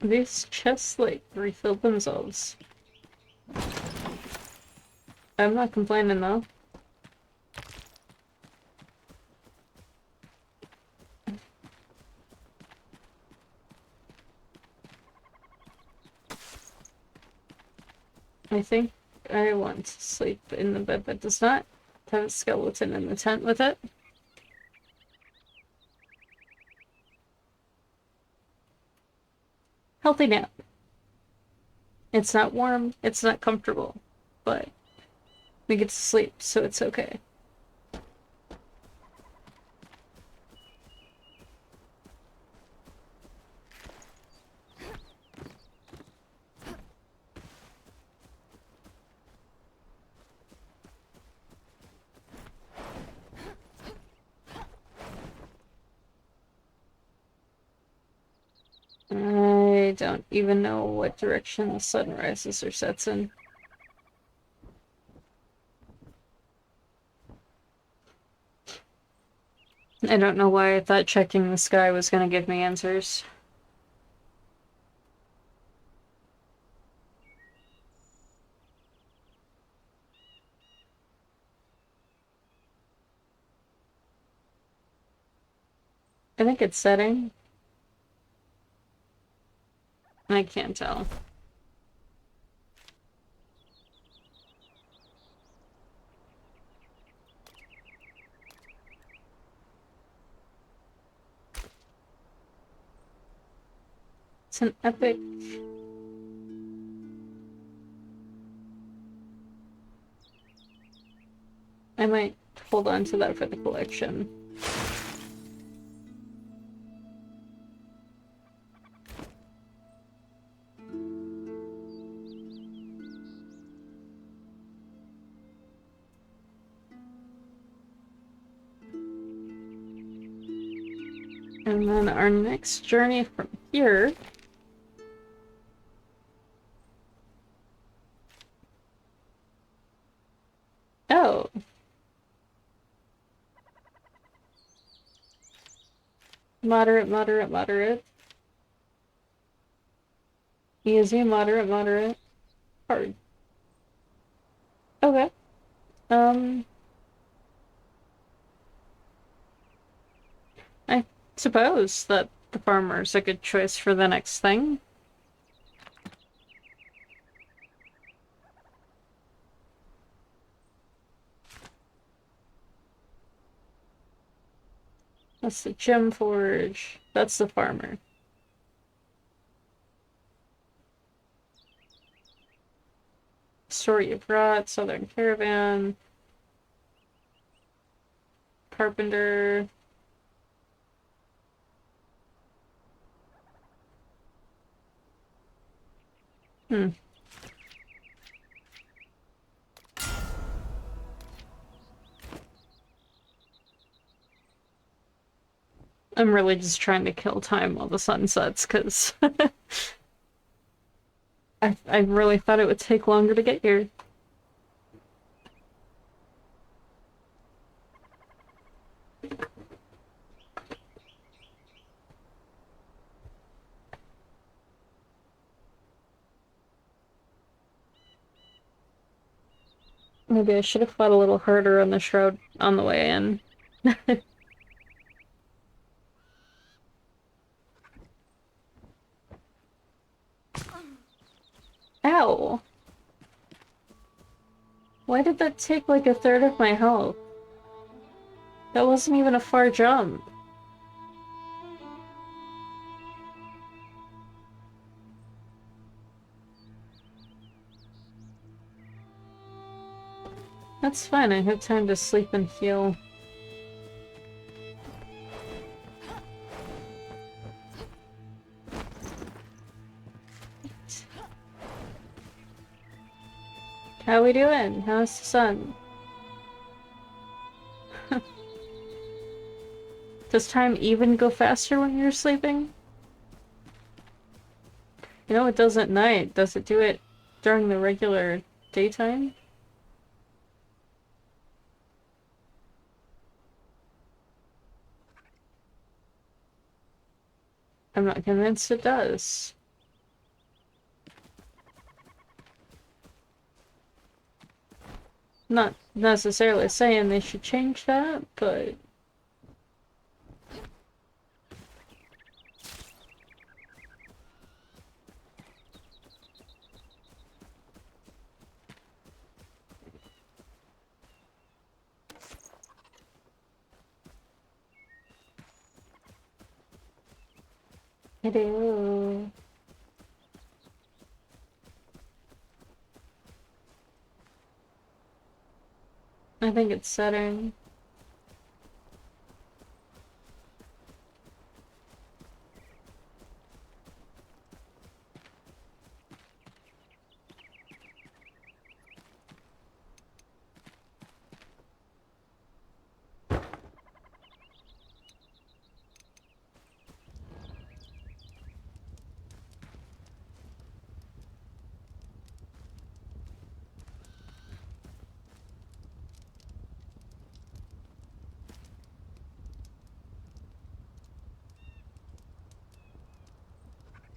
These chests, like, refilled themselves. I'm not complaining, though. I think I want to sleep in the bed that does not have a skeleton in the tent with it. Healthy nap. It's not warm, it's not comfortable, but we get to sleep, so it's okay. I don't even know what direction the sun rises or sets in. I don't know why I thought checking the sky was gonna give me answers. I think it's setting. I can't tell. It's an epic... I might hold on to that for the collection. And then our next journey from here... Oh. Moderate, moderate, moderate. Easy, moderate, moderate. Hard. Okay. I suppose that the farmer's a good choice for the next thing. That's the gem forge. That's the farmer. Story of Rot, Southern Caravan, Carpenter. Hmm. I'm really just trying to kill time while the sun sets, because I really thought it would take longer to get here. Maybe I should have fought a little harder on the shroud on the way in. Ow! Why did that take like a third of my health? That wasn't even a far jump. That's fine, I have time to sleep and heal. How we doing? How's the sun? Does time even go faster when you're sleeping? You know it does at night. Does it do it during the regular daytime? I'm not convinced it does. Not necessarily saying they should change that, but... Hello. I think it's setting.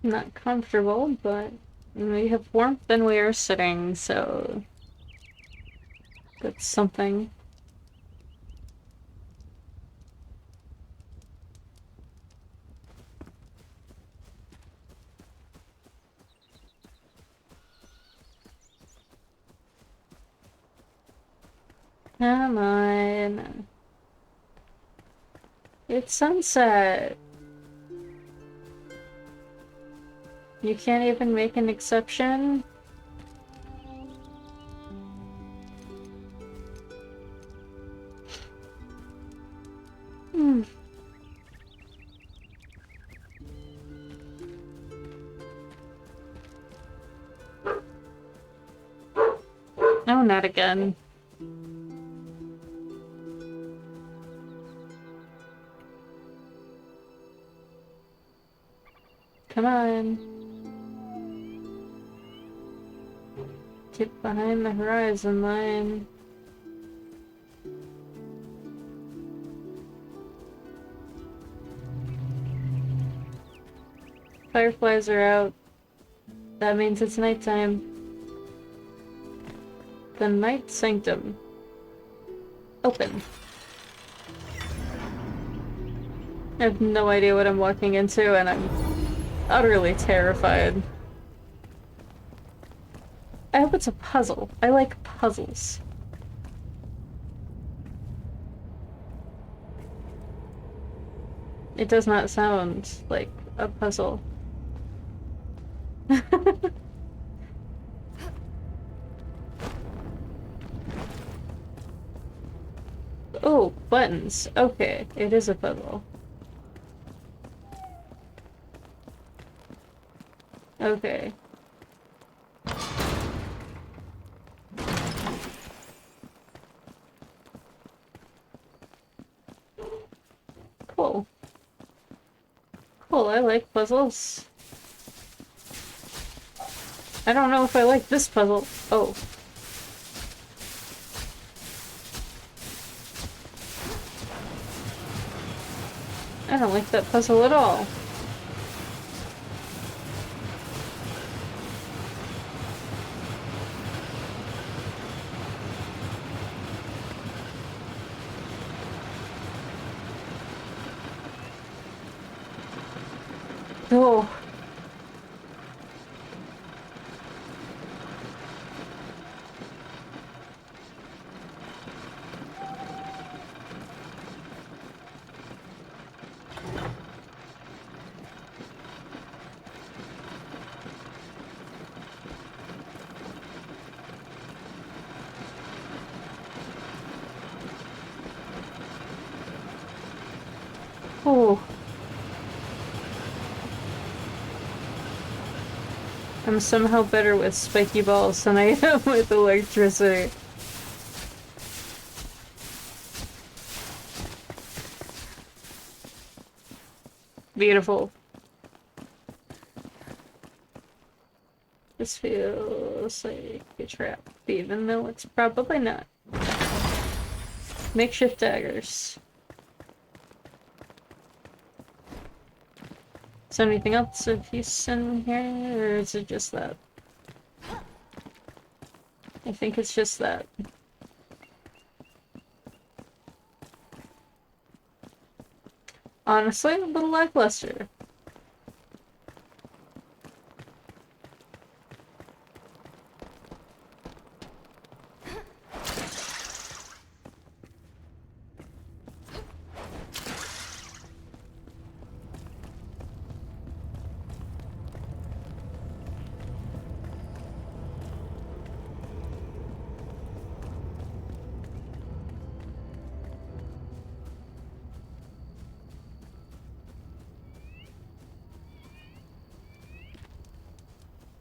Not comfortable, but we have warmth and we are sitting, so that's something. Come on. It's sunset. You can't even make an exception? Hmm. No, not again. Come on. Get behind the horizon line. Fireflies are out. That means it's nighttime. The Night Sanctum. Open. I have no idea what I'm walking into, and I'm utterly terrified. I hope it's a puzzle. I like puzzles. It does not sound like a puzzle. Oh, buttons. Okay, it is a puzzle. Okay. Cool. Cool, I like puzzles. I don't know if I like this puzzle. Oh. I don't like that puzzle at all. Oh. Oh. I'm somehow better with spiky balls than I am with electricity. Beautiful. This feels like a trap, even though it's probably not. Makeshift daggers. Is there anything else of use in here, or is it just that? I think it's just that. Honestly, a little lackluster.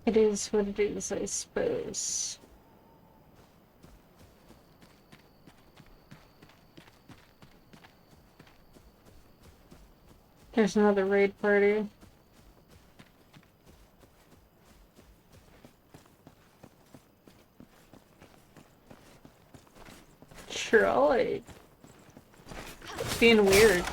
It is what it is, I suppose. There's another raid party. Trolley. Being weird.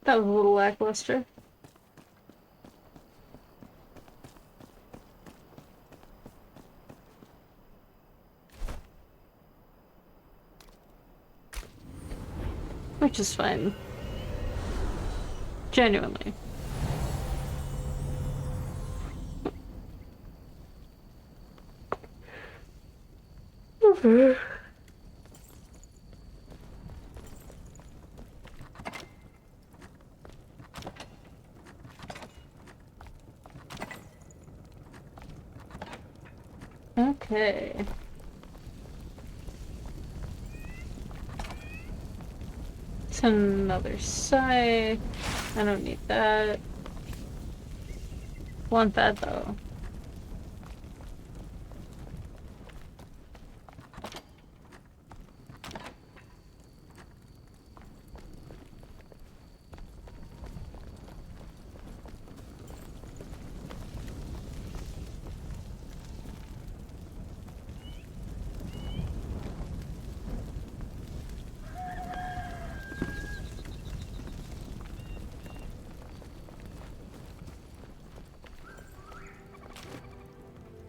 That was a little lackluster. Which is fine. Genuinely. Okay. It's another side. I don't need that. Want that though.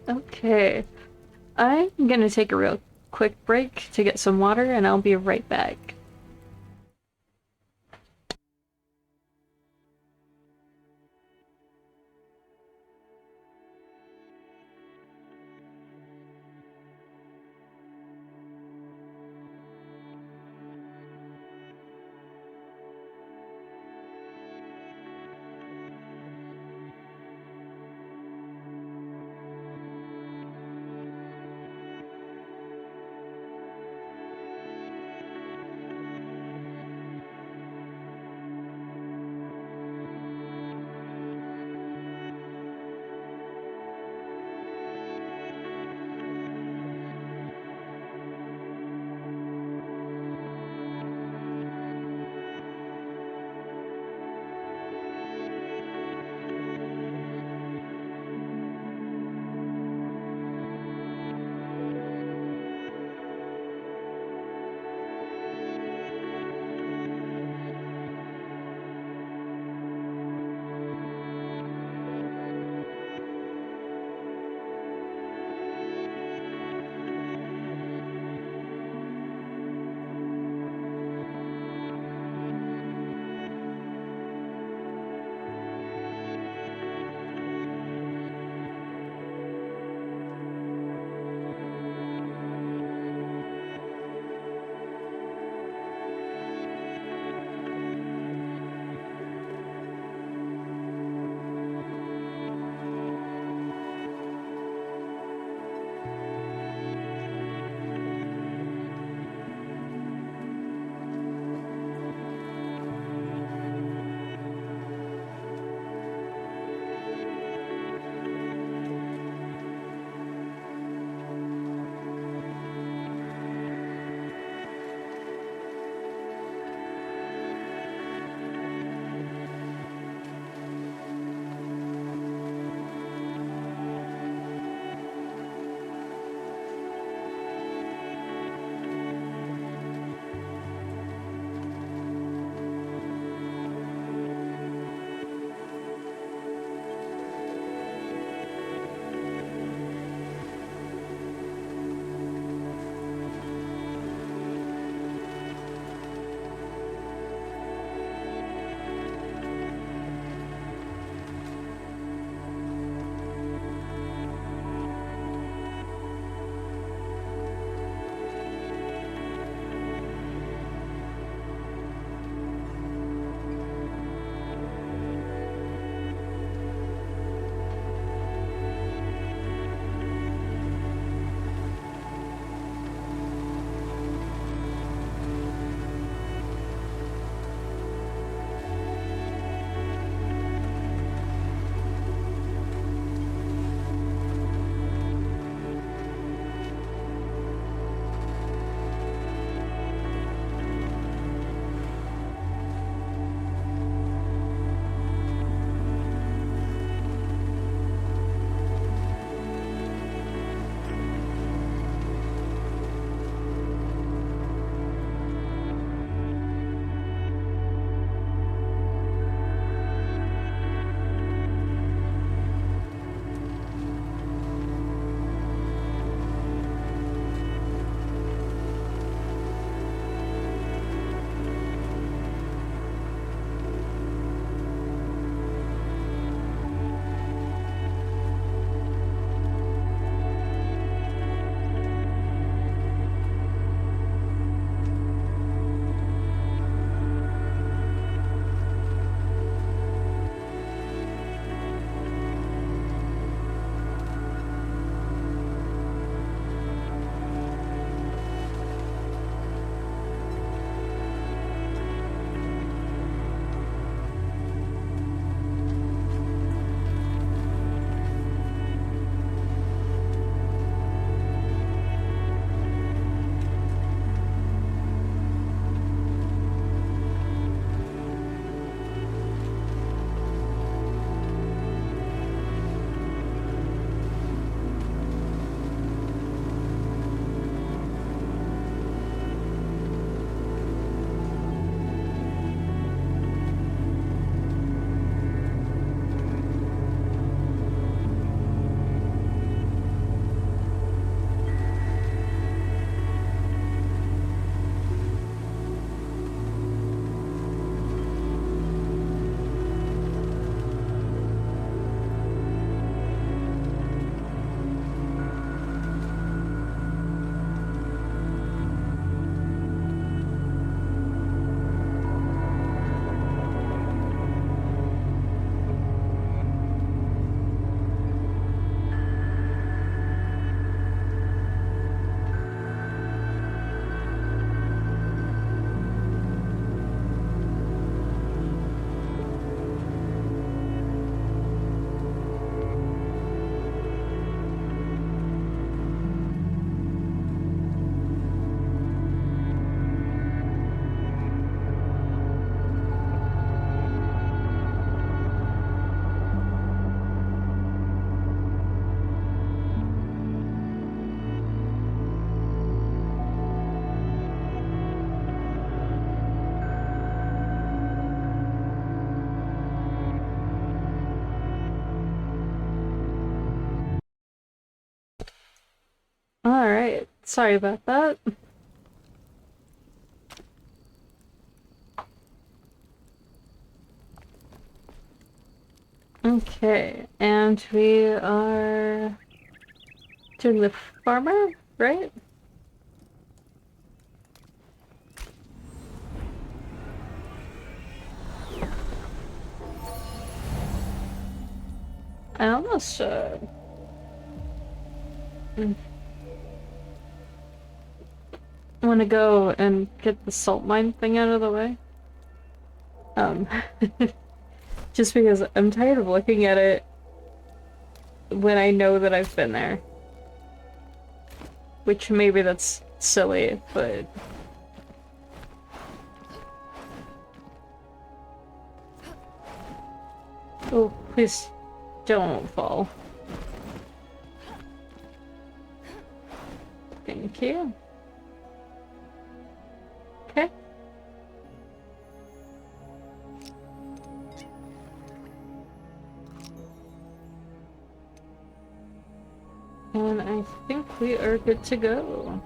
Okay. I'm gonna take a real quick break to get some water and I'll be right back. Alright, sorry about that. Okay, and we are doing the farmer, right? I almost want to go and get the salt mine thing out of the way. Um, just because I'm tired of looking at it when I know that I've been there. Which maybe that's silly, but... Oh, please don't fall. Thank you. Okay. And I think we are good to go.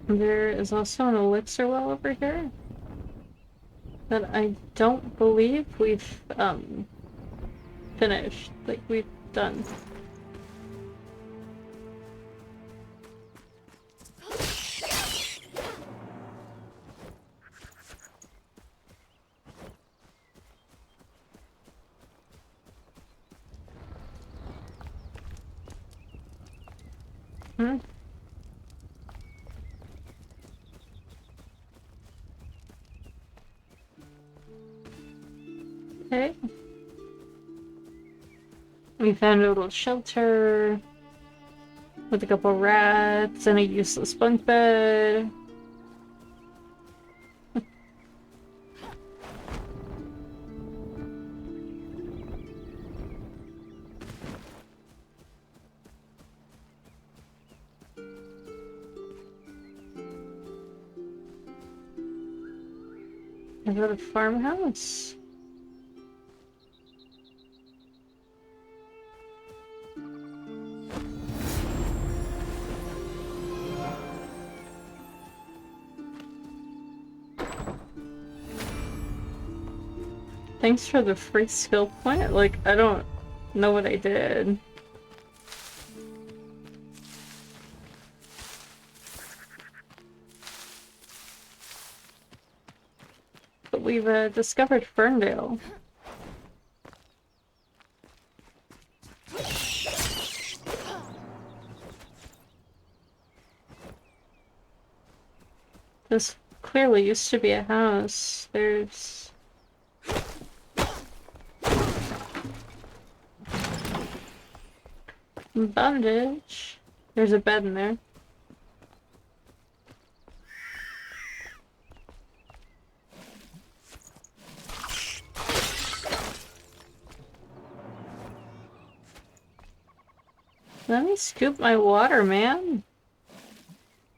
There is also an elixir well over here that I don't believe we've finished, like we've done. Hmm? Okay. We found a little shelter with a couple rats and a useless bunk bed. I've got a farmhouse. Thanks for the free skill point. Like, I don't know what I did. But we've discovered Ferndale. This clearly used to be a house. There's... bondage. There's a bed in there. Let me scoop my water, man.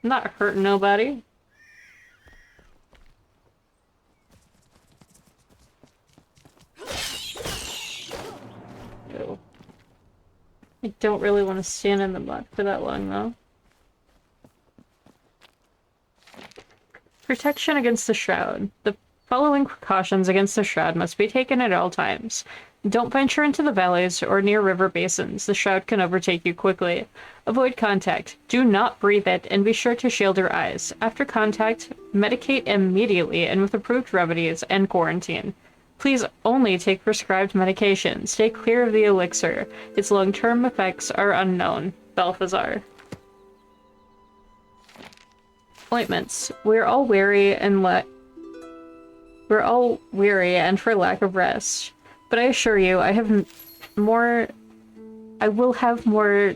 I'm not hurting nobody. Ew. I don't really want to stand in the mud for that long, though. Protection against the Shroud. The following precautions against the Shroud must be taken at all times. Don't venture into the valleys or near river basins. The Shroud can overtake you quickly. Avoid contact. Do not breathe it, and be sure to shield your eyes. After contact, medicate immediately and with approved remedies and quarantine. Please only take prescribed medication. Stay clear of the elixir. Its long-term effects are unknown. Balthazar. Ointments. We're all weary and for lack of rest. But I assure you, I will have more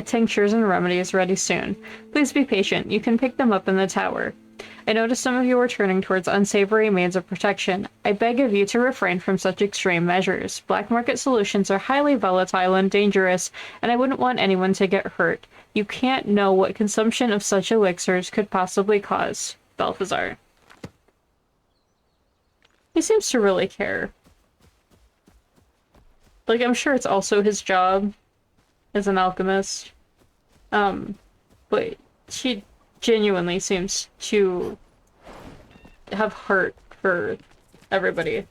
tinctures and remedies ready soon. Please be patient. You can pick them up in the tower. I noticed some of you are turning towards unsavory means of protection. I beg of you to refrain from such extreme measures. Black market solutions are highly volatile and dangerous, and I wouldn't want anyone to get hurt. You can't know what consumption of such elixirs could possibly cause. Balthazar. He seems to really care. Like, I'm sure it's also his job as an alchemist. But he genuinely seems to have heart for everybody.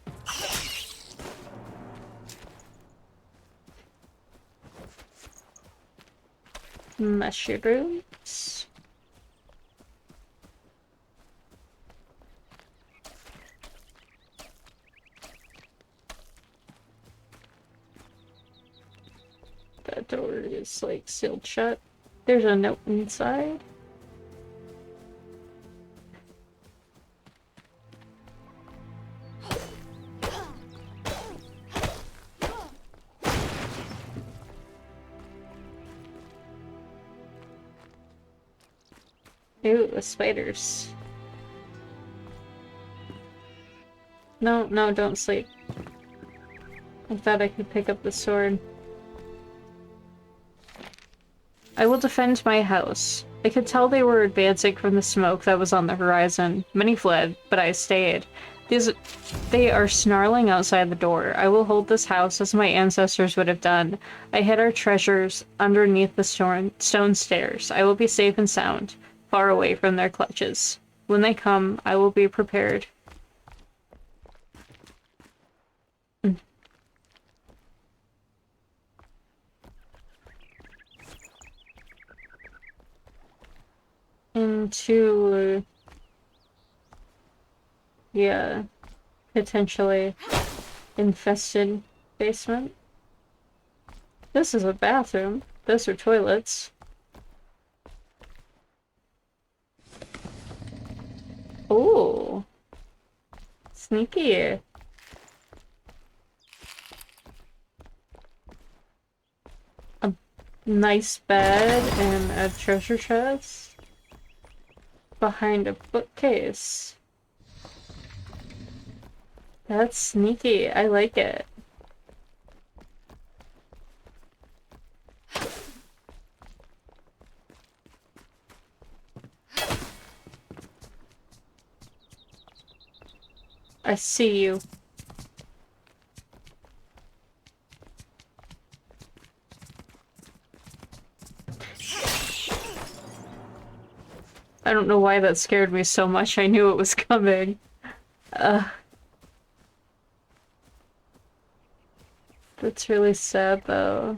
Mushrooms. That door is like sealed shut. There's a note inside. Ooh, the spiders. No, no, don't sleep. I thought I could pick up the sword. I will defend my house. I could tell they were advancing from the smoke that was on the horizon. Many fled, but I stayed. They are snarling outside the door. I will hold this house as my ancestors would have done. I hid our treasures underneath the stone stairs. I will be safe and sound, far away from their clutches. When they come, I will be prepared. Into... yeah, potentially infested basement. This is a bathroom. Those are toilets. Oh, sneaky. A nice bed and a treasure chest behind a bookcase. That's sneaky. I like it. I see you. I don't know why that scared me so much. I knew it was coming. That's really sad, though.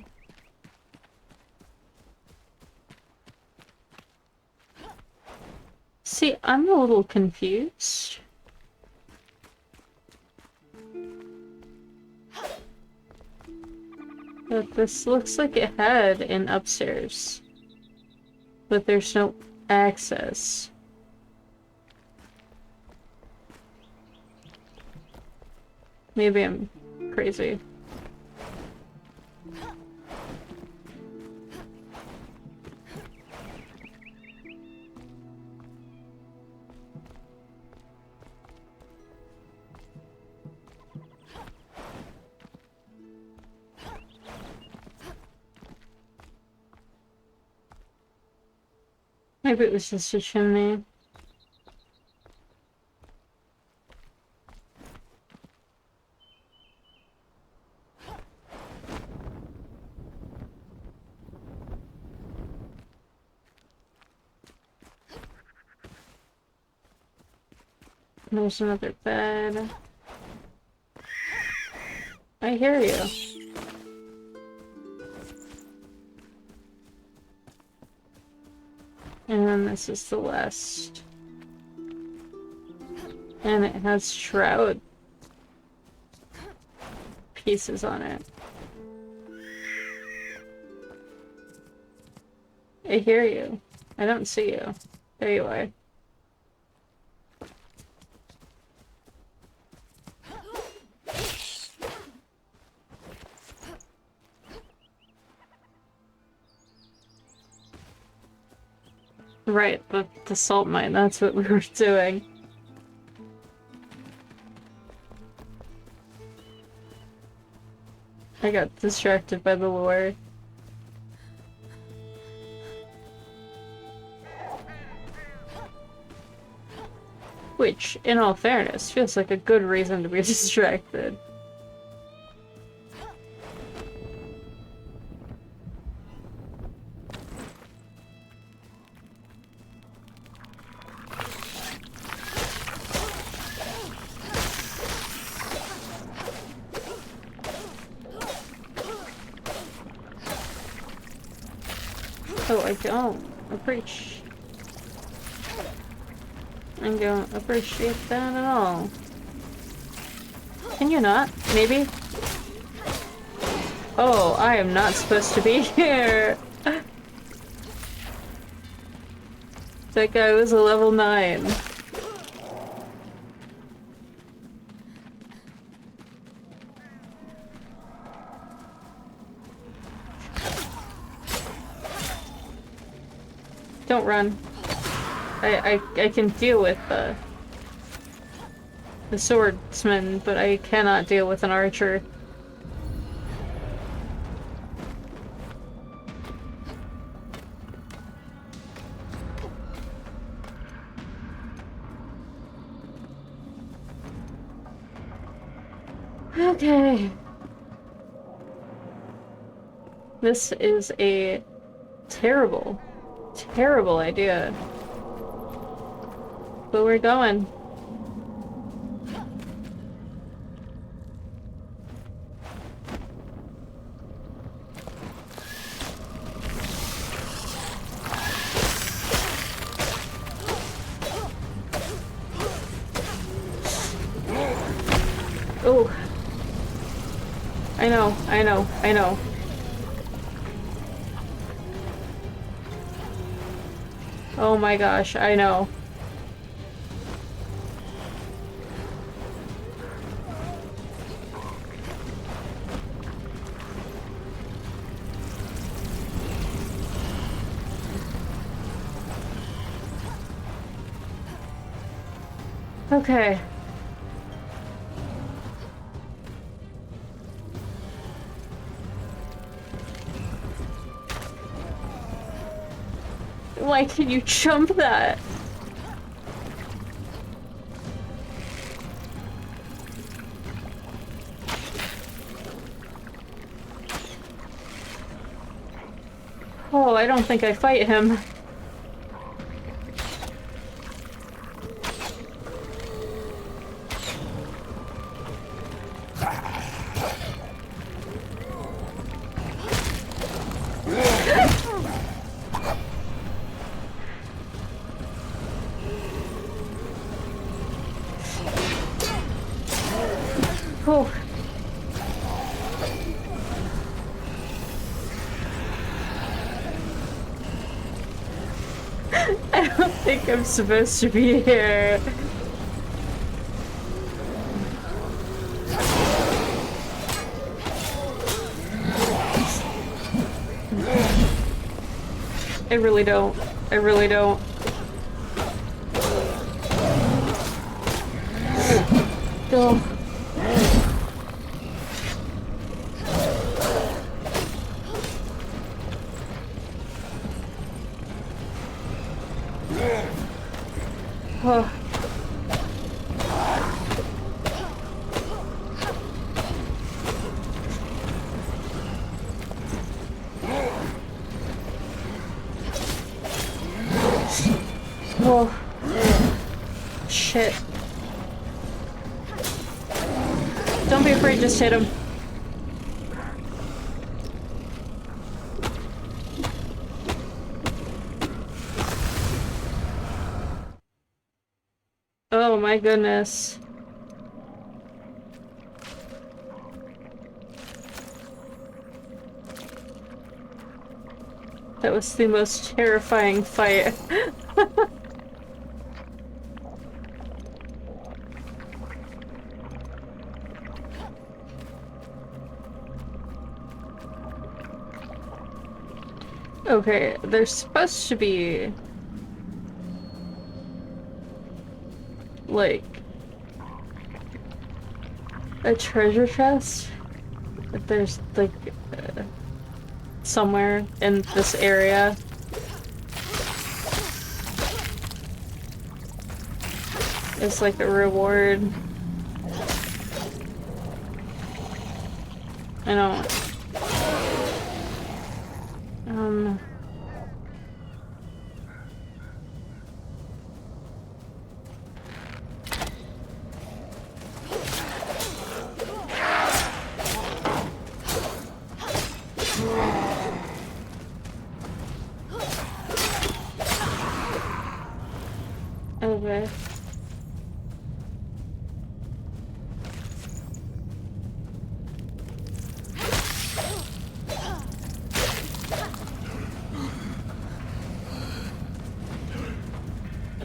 See, I'm a little confused. But this looks like it had an upstairs. But there's no access. Maybe I'm crazy. Maybe it was just a chimney. There's another bed. I hear you. And then this is the last. And it has shroud pieces on it. I hear you. I don't see you. There you are. Right, the salt mine, that's what we were doing. I got distracted by the lure. Which, in all fairness, feels like a good reason to be distracted. Oh, I don't appreciate. I don't appreciate that at all. Can you not? Maybe? Oh, I am not supposed to be here! That guy was a level 9. Don't run. I can deal with the swordsman, but I cannot deal with an archer. Okay. This is a terrible, terrible idea. But we're going. Oh. I know, I know, I know. Oh my gosh, I know. Okay. Why can you jump that? Oh, I don't think I fight him. Oh. I don't think I'm supposed to be here. I really don't. I really don't. Go. Oh. Oh. Shit. Don't be afraid, just hit him. Oh my goodness. That was the most terrifying fight. Okay, there's supposed to be like a treasure chest. If there's like somewhere in this area. It's like a reward. I don't. Okay.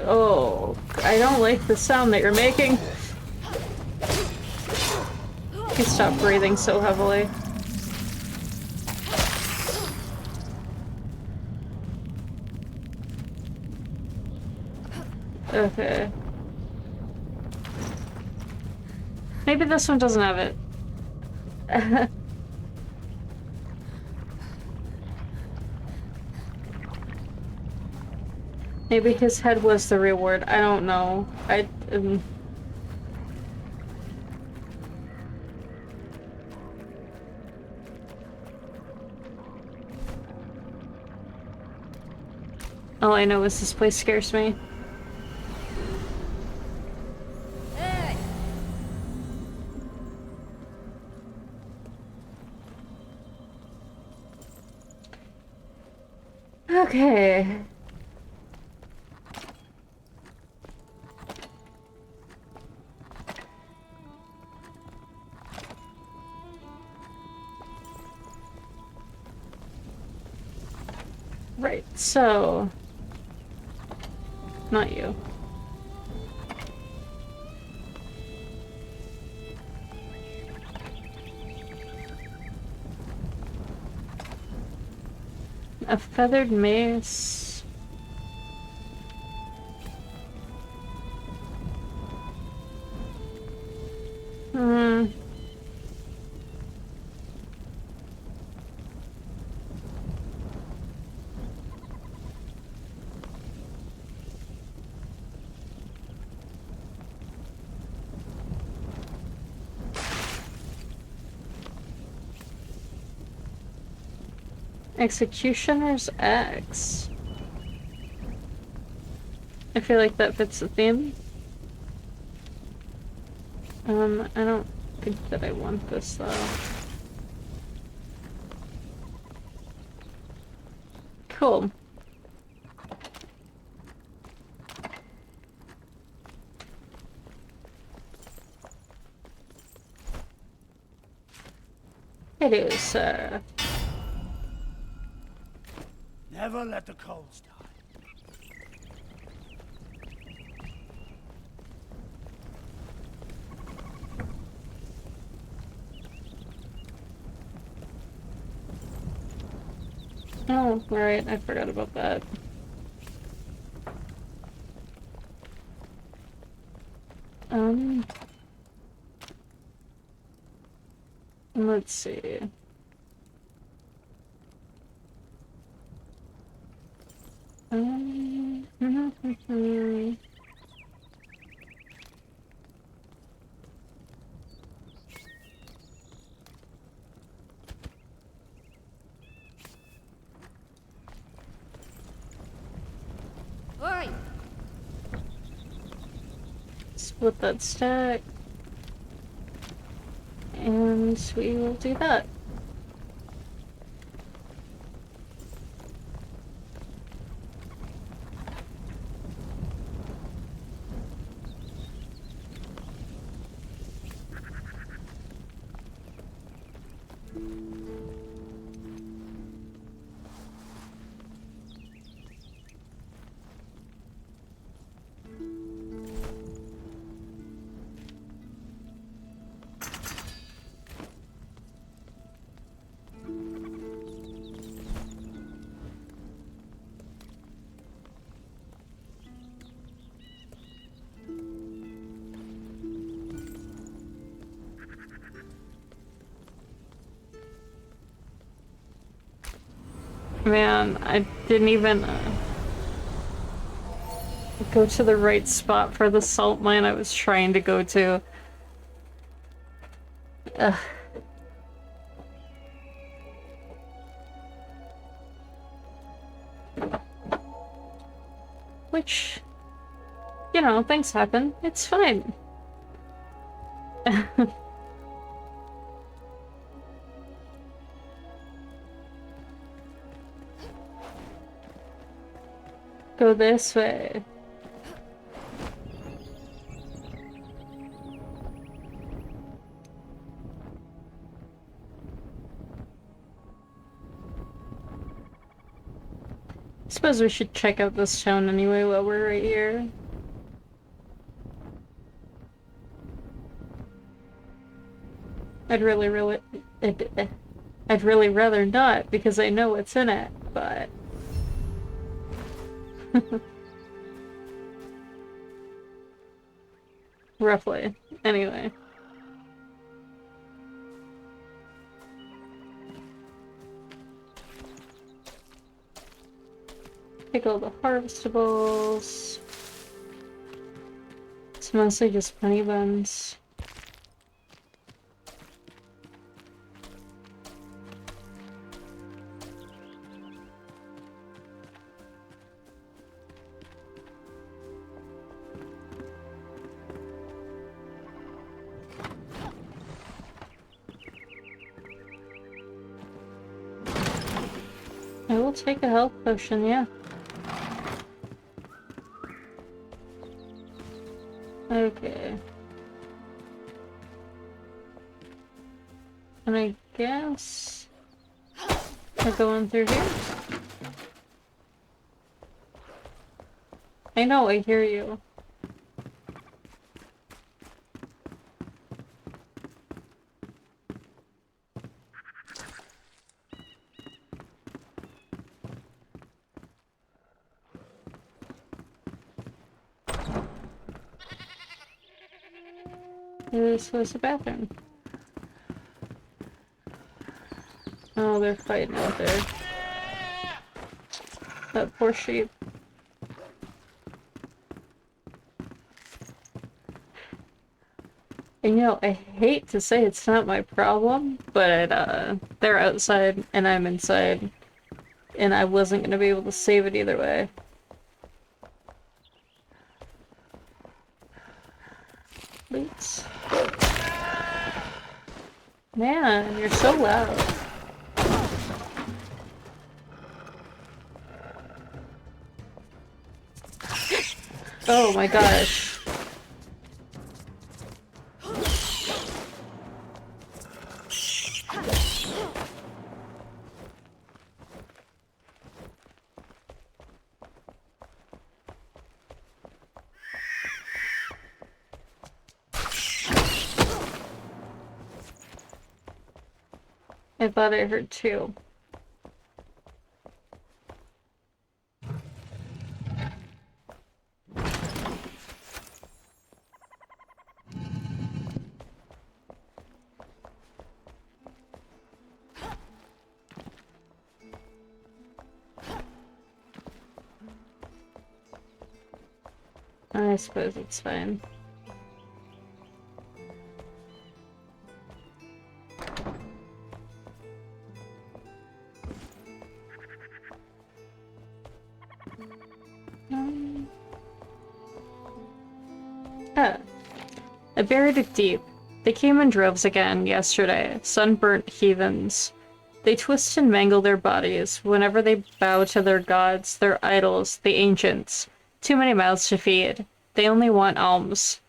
Oh, I don't like the sound that you're making. You stop breathing so heavily. Okay. Maybe this one doesn't have it. Maybe his head was the reward. I don't know. All I know is this place scares me. Hey! Okay. Right, so... Not you. A feathered mace. Hmm. Executioner's axe. I feel like that fits the theme. I don't think that I want this though. Cool. It is, Never let the coals die. Oh, right, I forgot about that. Let's see. Oi! Split that stack. And we will do that. Man, I didn't even go to the right spot for the salt mine I was trying to go to. Ugh. Which, you know, things happen. It's fine. Go this way. Suppose we should check out this town anyway while we're right here. I'd I'd really rather not because I know what's in it, but roughly. Anyway. Take all the harvestables. It's mostly just honey buns. I will take a health potion, yeah. Okay. And I guess we're going through here. I know, I hear you. This was the bathroom. Oh, they're fighting out there. That poor sheep. And you know, I hate to say it's not my problem, but they're outside and I'm inside, and I wasn't gonna be able to save it either way. Please. Man, you're so loud. Oh my gosh. I thought I heard two. I suppose it's fine. Ah, I buried it deep. They came in droves again yesterday, sunburnt heathens. They twist and mangle their bodies whenever they bow to their gods, their idols, the ancients. Too many mouths to feed. They only want alms.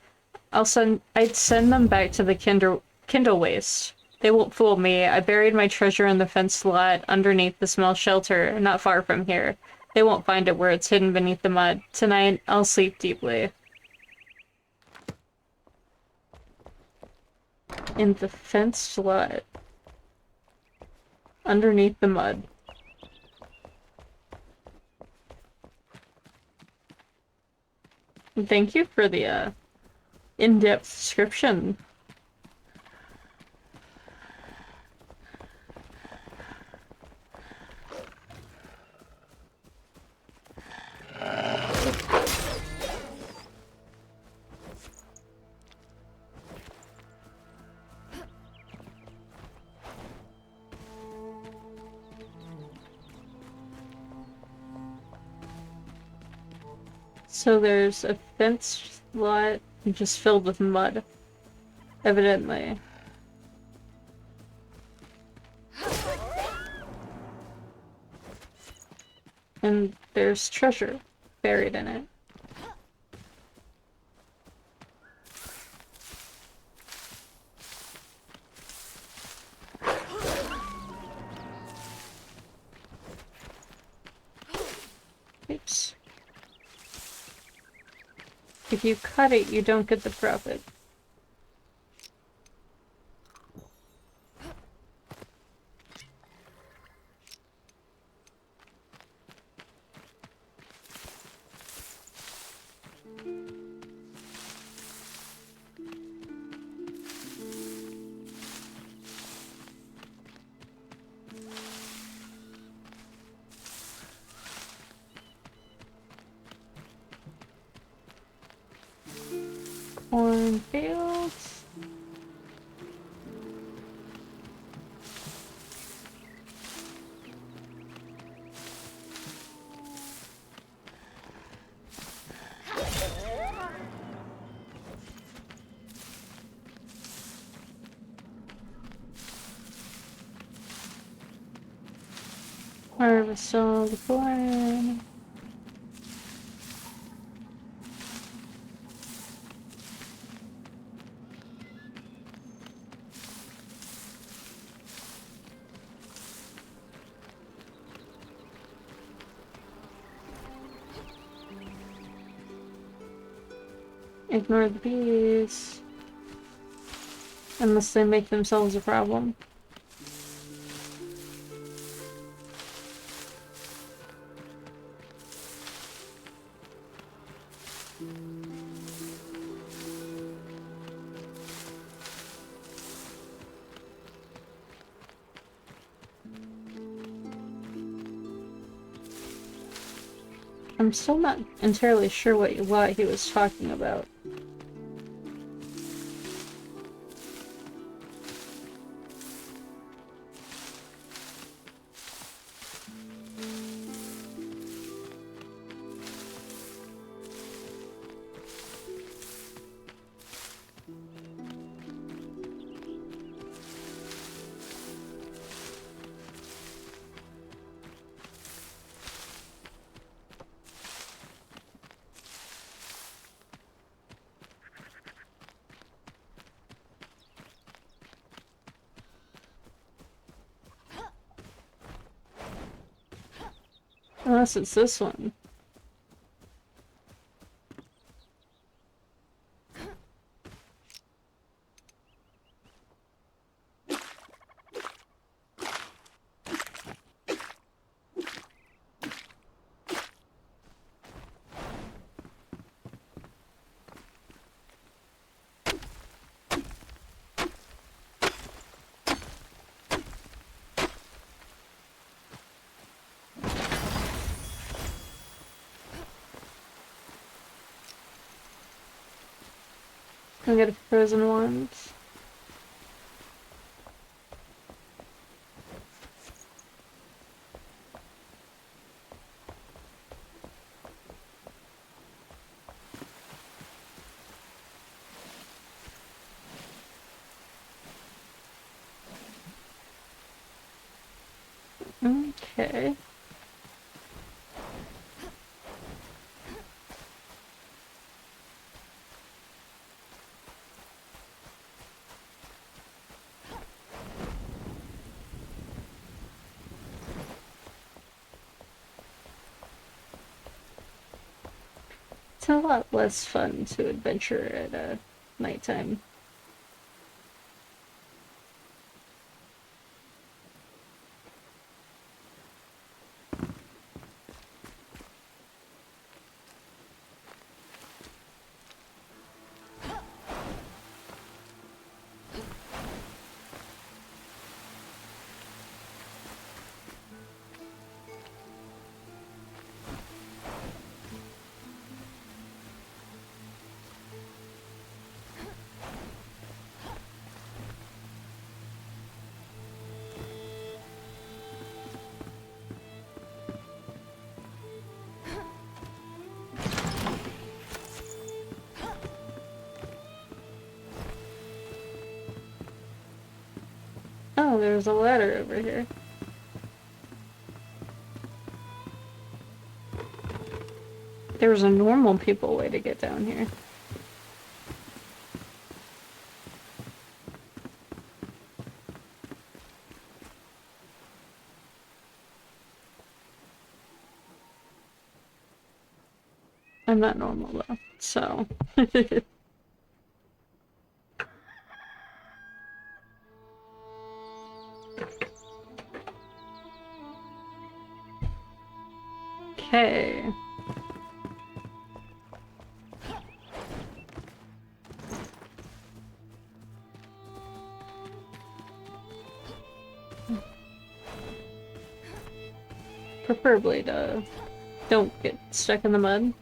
I'd send them back to the Kindle waste. They won't fool me. I buried my treasure in the fenced lot underneath the small shelter, not far from here. They won't find it where it's hidden beneath the mud. Tonight, I'll sleep deeply. In the fenced lot. Underneath the mud. Thank you for the, in-depth description. So there's a fence lot just filled with mud, evidently. And there's treasure buried in it. Oops. If you cut it, you don't get the profit. Cornfields. Harvest all the corn. Ignore the bees. Unless they make themselves a problem. I'm still not entirely sure what he was talking about. Unless it's this one. Can we get a frozen ones? Okay. It's a lot less fun to adventure at nighttime. there's a ladder over here. There was a normal people way to get down here. I'm not normal though, so. Okay. Preferably to don't get stuck in the mud.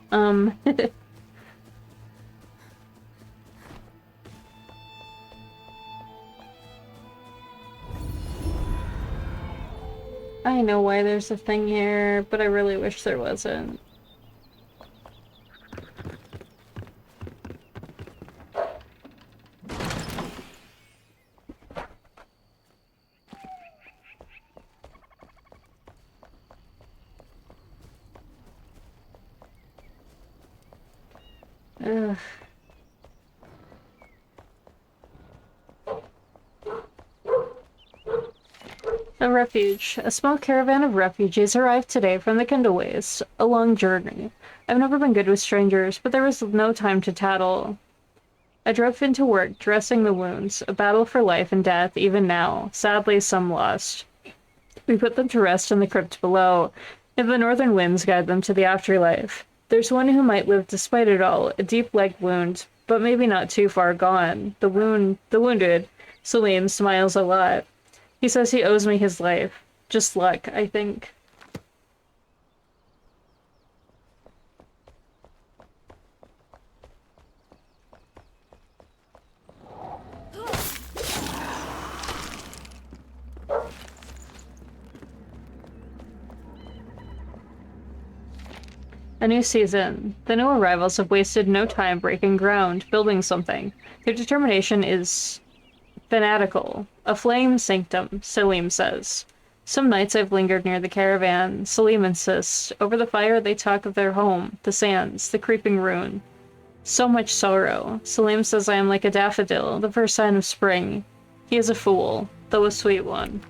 I know why there's a thing here, but I really wish there wasn't. Ugh. A refuge. A small caravan of refugees arrived today from the Kindleways. A long journey. I've never been good with strangers, but there was no time to tattle. I drove into work, dressing the wounds. A battle for life and death, even now. Sadly, some lost. We put them to rest in the crypt below, and the northern winds guide them to the afterlife. There's one who might live despite it all, a deep leg wound, but maybe not too far gone. The wounded. Salim smiles a lot. He says he owes me his life. Just luck, I think. A new season. The new arrivals have wasted no time breaking ground, building something. Their determination is fanatical. A flame sanctum, Salim says. Some nights I've lingered near the caravan. Salim insists. Over the fire they talk of their home, the sands, the creeping ruin. So much sorrow. Salim says I am like a daffodil, the first sign of spring. He is a fool, though a sweet one.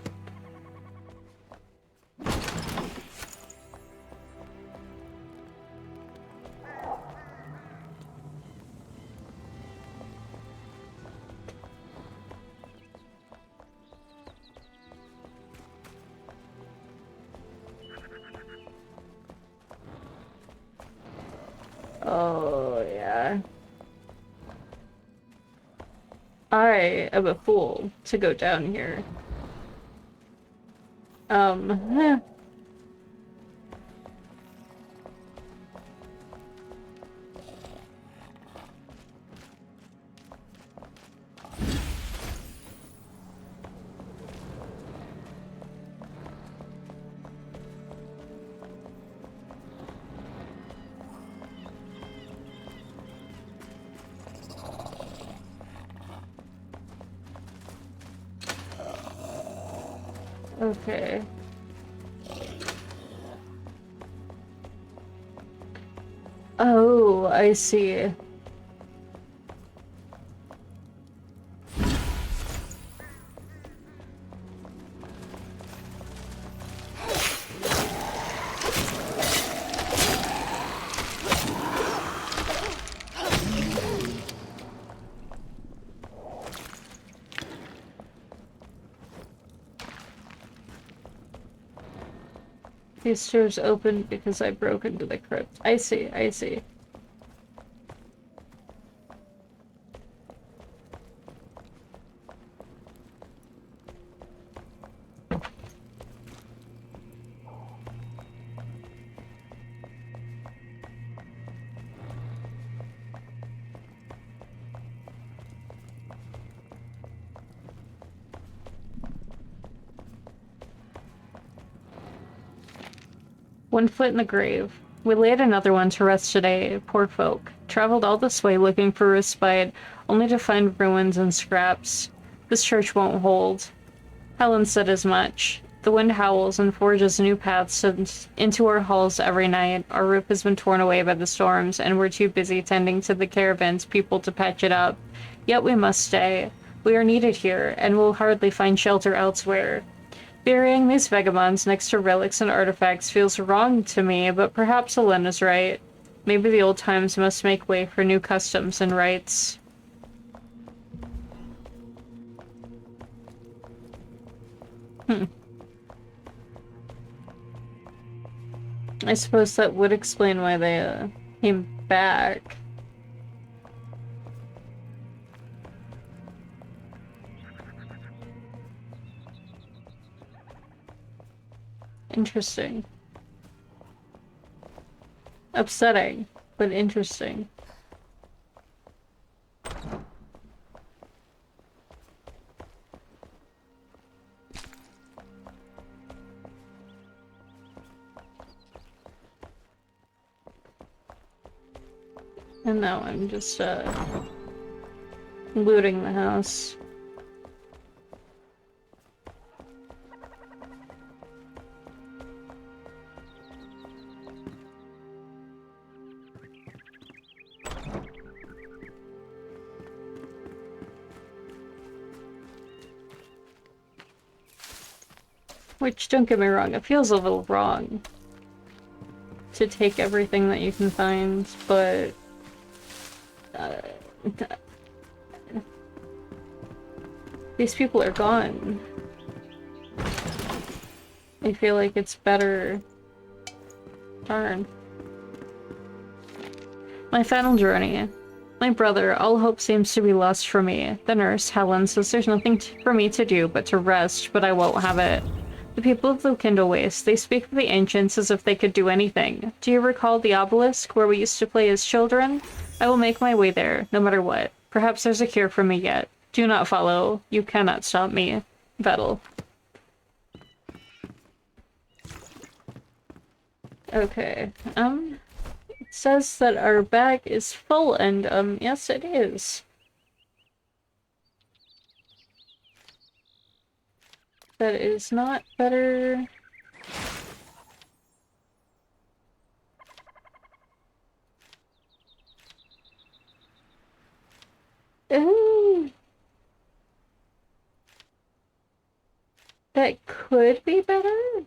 Oh, yeah. I am a fool to go down here. Eh. Okay. Oh, I see. These stairs opened because I broke into the crypt. I see, I see. One foot in the grave. We laid another one to rest today, poor folk. Traveled all this way looking for respite, only to find ruins and scraps. This church won't hold. Helen said as much. The wind howls and forges new paths into our halls every night. Our roof has been torn away by the storms, and we're too busy tending to the caravan's people to patch it up. Yet we must stay. We are needed here, and will hardly find shelter elsewhere. Burying these vagabonds next to relics and artifacts feels wrong to me, but perhaps Elena's right. Maybe the old times must make way for new customs and rites. I suppose that would explain why they came back. Interesting. Upsetting, but interesting. And now I'm just, looting the house. Which, don't get me wrong, it feels a little wrong to take everything that you can find, but these people are gone. I feel like it's better. Darn. My final journey. My brother, all hope seems to be lost for me. The nurse, Helen, says there's nothing for me to do but to rest, but I won't have it. The people of the Kindle Waste, they speak of the ancients as if they could do anything. Do you recall the obelisk, where we used to play as children? I will make my way there, no matter what. Perhaps there's a cure for me yet. Do not follow. You cannot stop me. Vettel. Okay, it says that our bag is full, and, yes it is. That is not better. Ooh. That could be better.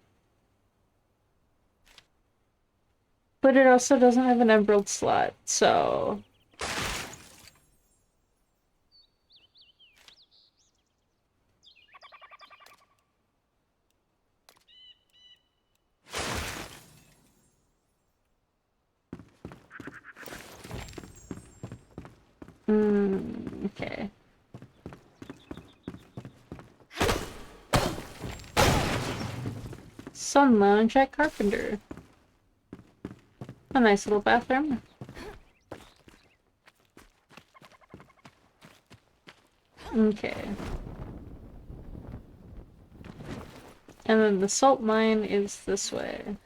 But it also doesn't have an emerald slot, so... okay. Sun Lounge at Carpenter. A nice little bathroom. Okay. And then the salt mine is this way.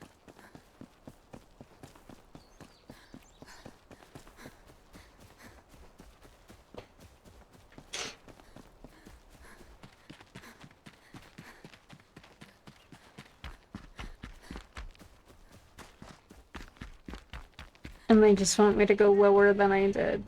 And they just want me to go lower than I did.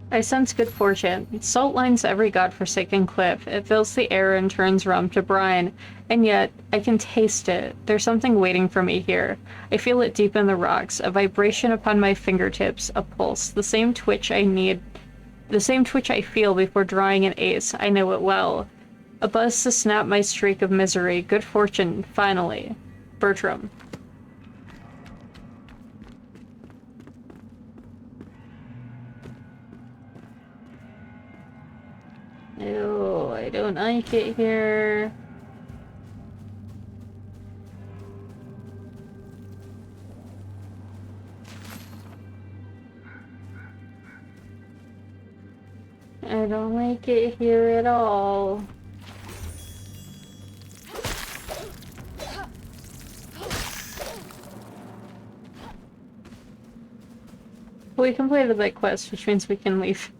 I sense good fortune. Salt lines every godforsaken cliff. It fills the air and turns rum to brine. And yet, I can taste it. There's something waiting for me here. I feel it deep in the rocks, a vibration upon my fingertips, a pulse, the same twitch I feel before drawing an ace. I know it well. A buzz to snap my streak of misery. Good fortune, finally. Bertram. Ew, I don't like it here. I don't like it here at all. We completed that quest, which means we can leave.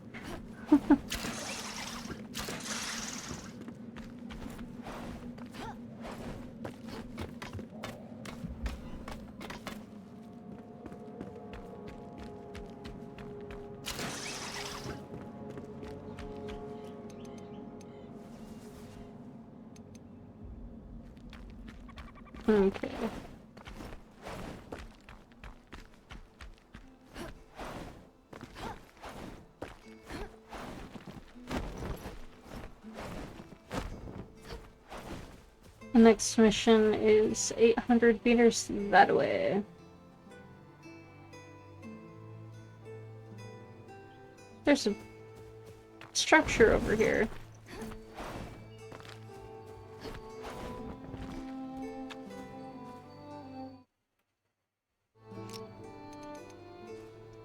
Okay. The next mission is 800 meters that way. There's a structure over here.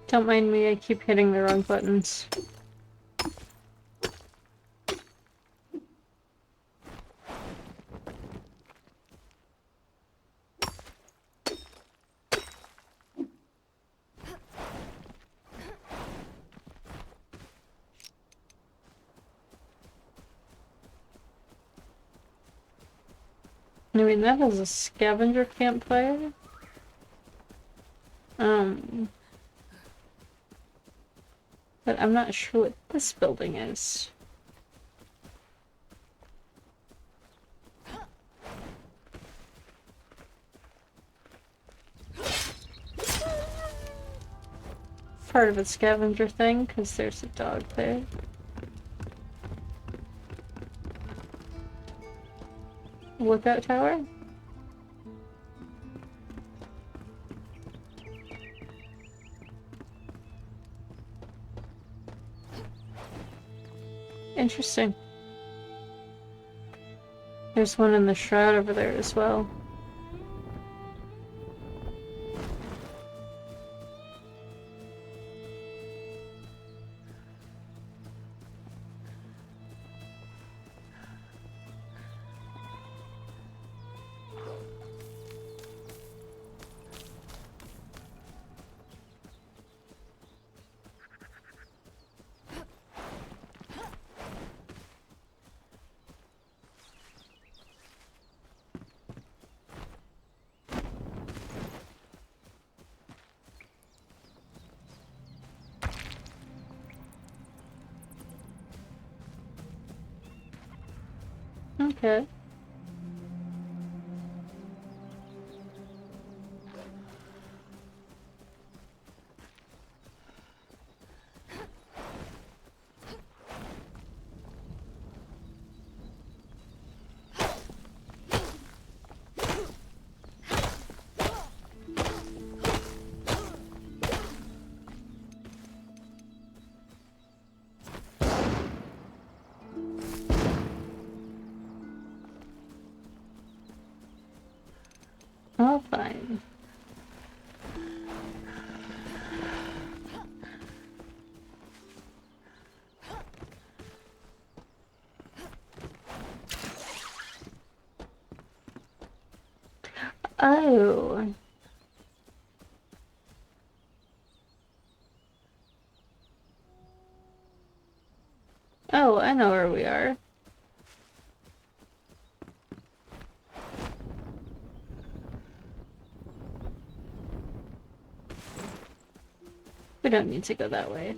Don't mind me, I keep hitting the wrong buttons. I mean, that is a scavenger campfire. But I'm not sure what this building is. Part of a scavenger thing, because there's a dog there. Lookout tower? Interesting. There's one in the shroud over there as well. Okay. Oh, fine. Oh. Oh, I know where we are. We don't need to go that way.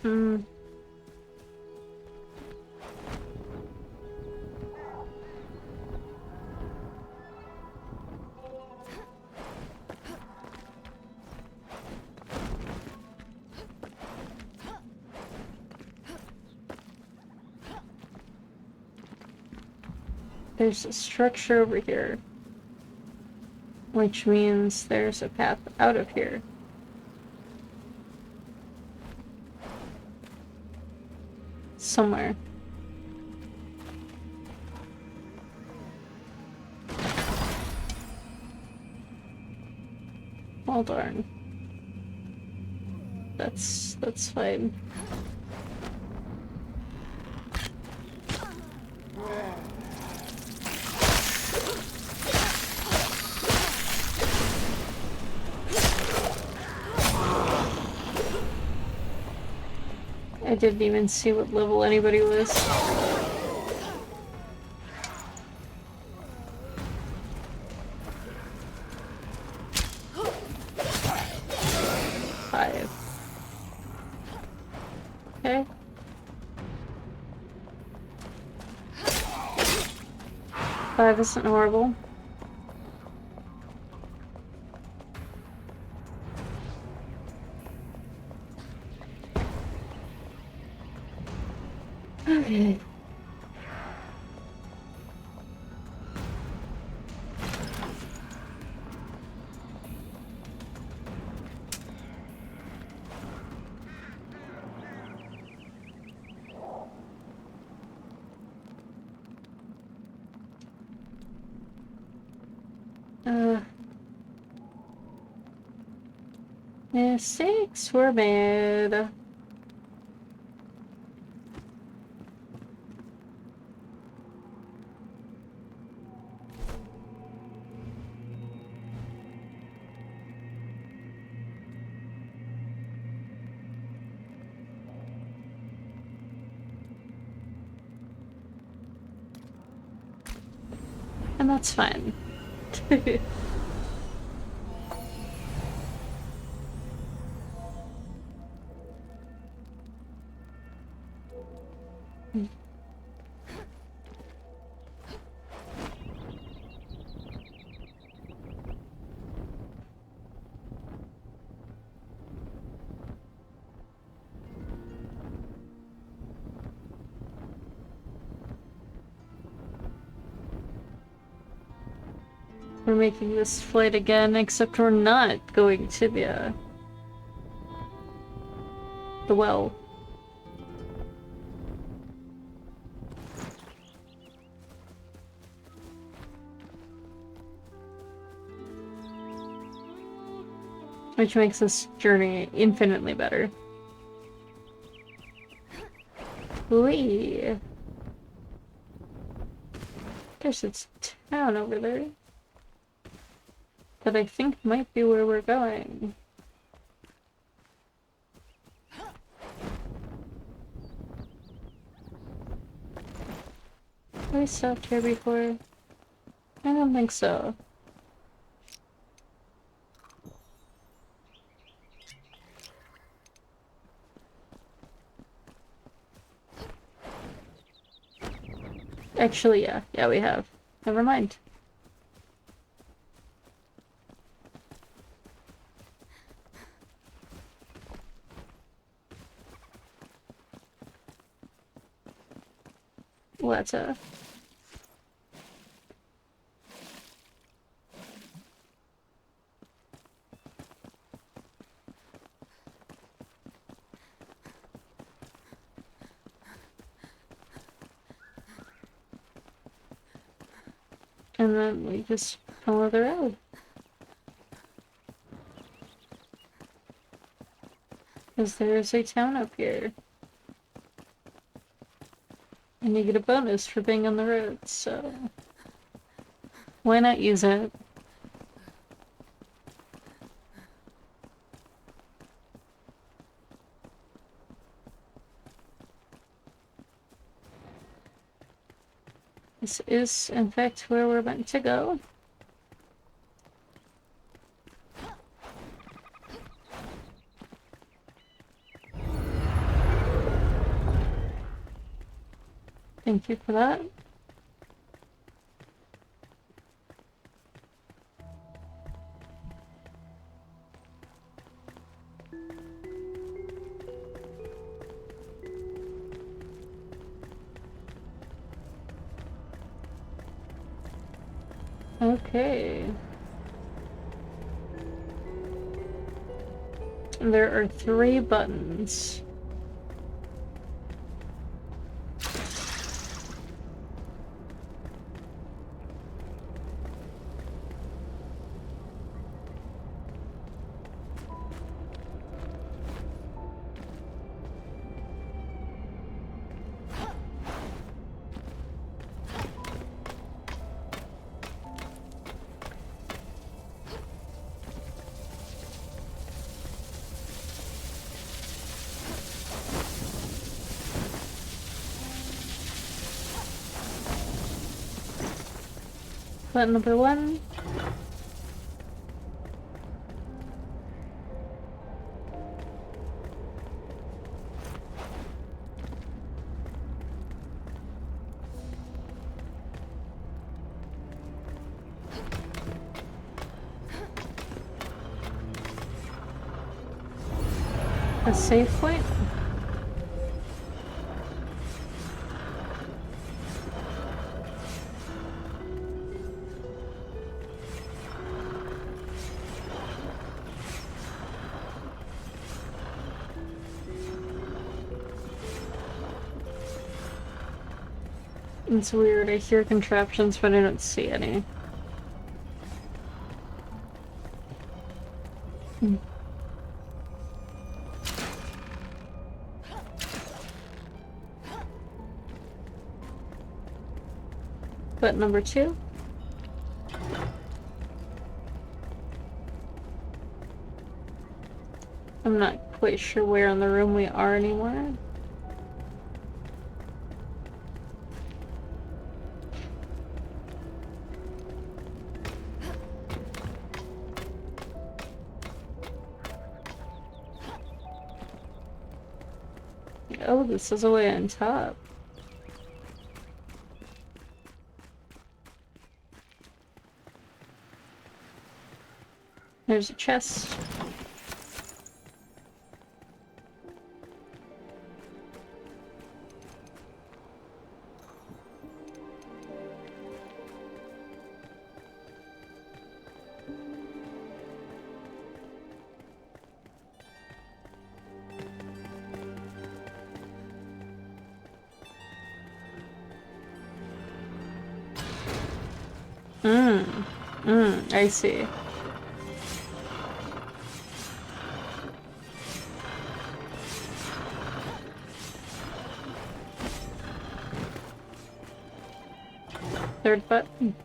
Hmm. There's a structure over here, which means there's a path out of here. Somewhere. Well, darn. That's fine. I didn't even see what level anybody was. Five. Okay. Five isn't horrible. Okay. Mistakes were made. And that's fine. We're making this flight again, except we're not going to the well. Which makes this journey infinitely better. Whee! There's a town over there that I think might be where we're going. Have we stopped here before? I don't think so. Actually, yeah. Yeah, we have. Never mind. Let's and then we just follow the road. Because there's a town up here. And you get a bonus for being on the road, so why not use it? This is, in fact, where we're meant to go. Thank you for that. Okay. There are 3 buttons. Button number 1. A save point? It's weird, I hear contraptions, but I don't see any. Button number 2. I'm not quite sure where in the room we are anymore. Oh, this is a way on top. There's a chest. I see. Third button.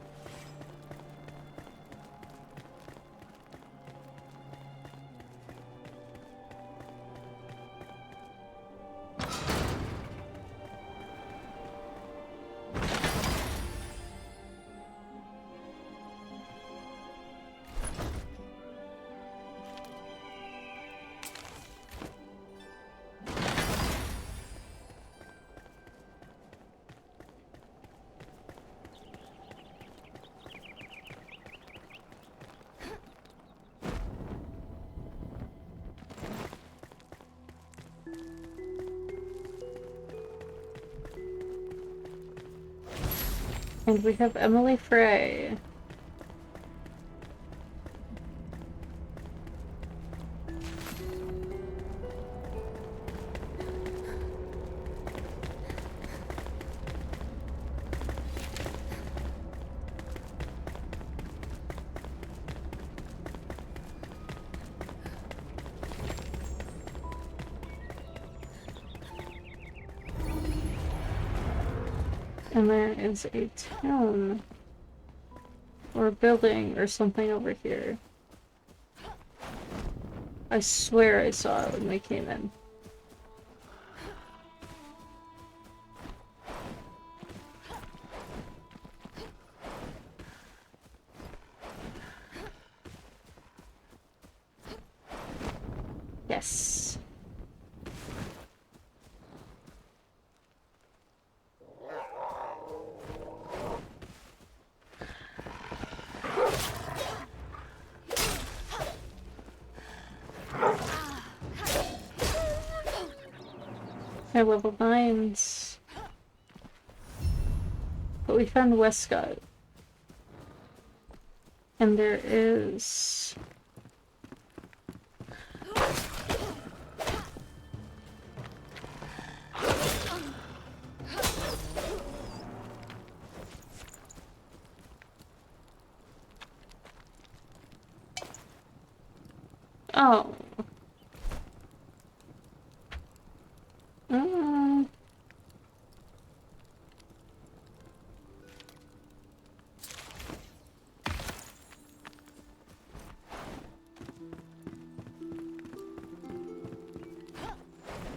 And we have Emily Frey. And there is a town or a building or something over here. I swear I saw it when we came in. Yes. They're level 9s. But we found Westcott. And there is... Oh.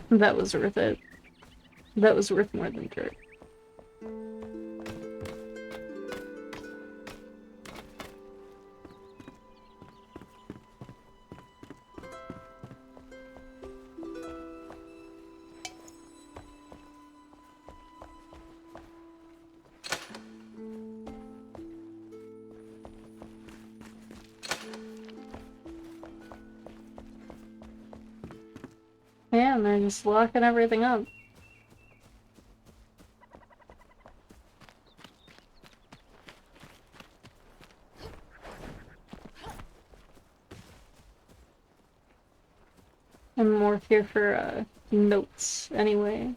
That was worth it. That was worth more than dirt. Man, they're just locking everything up. I'm more here for, notes, anyway.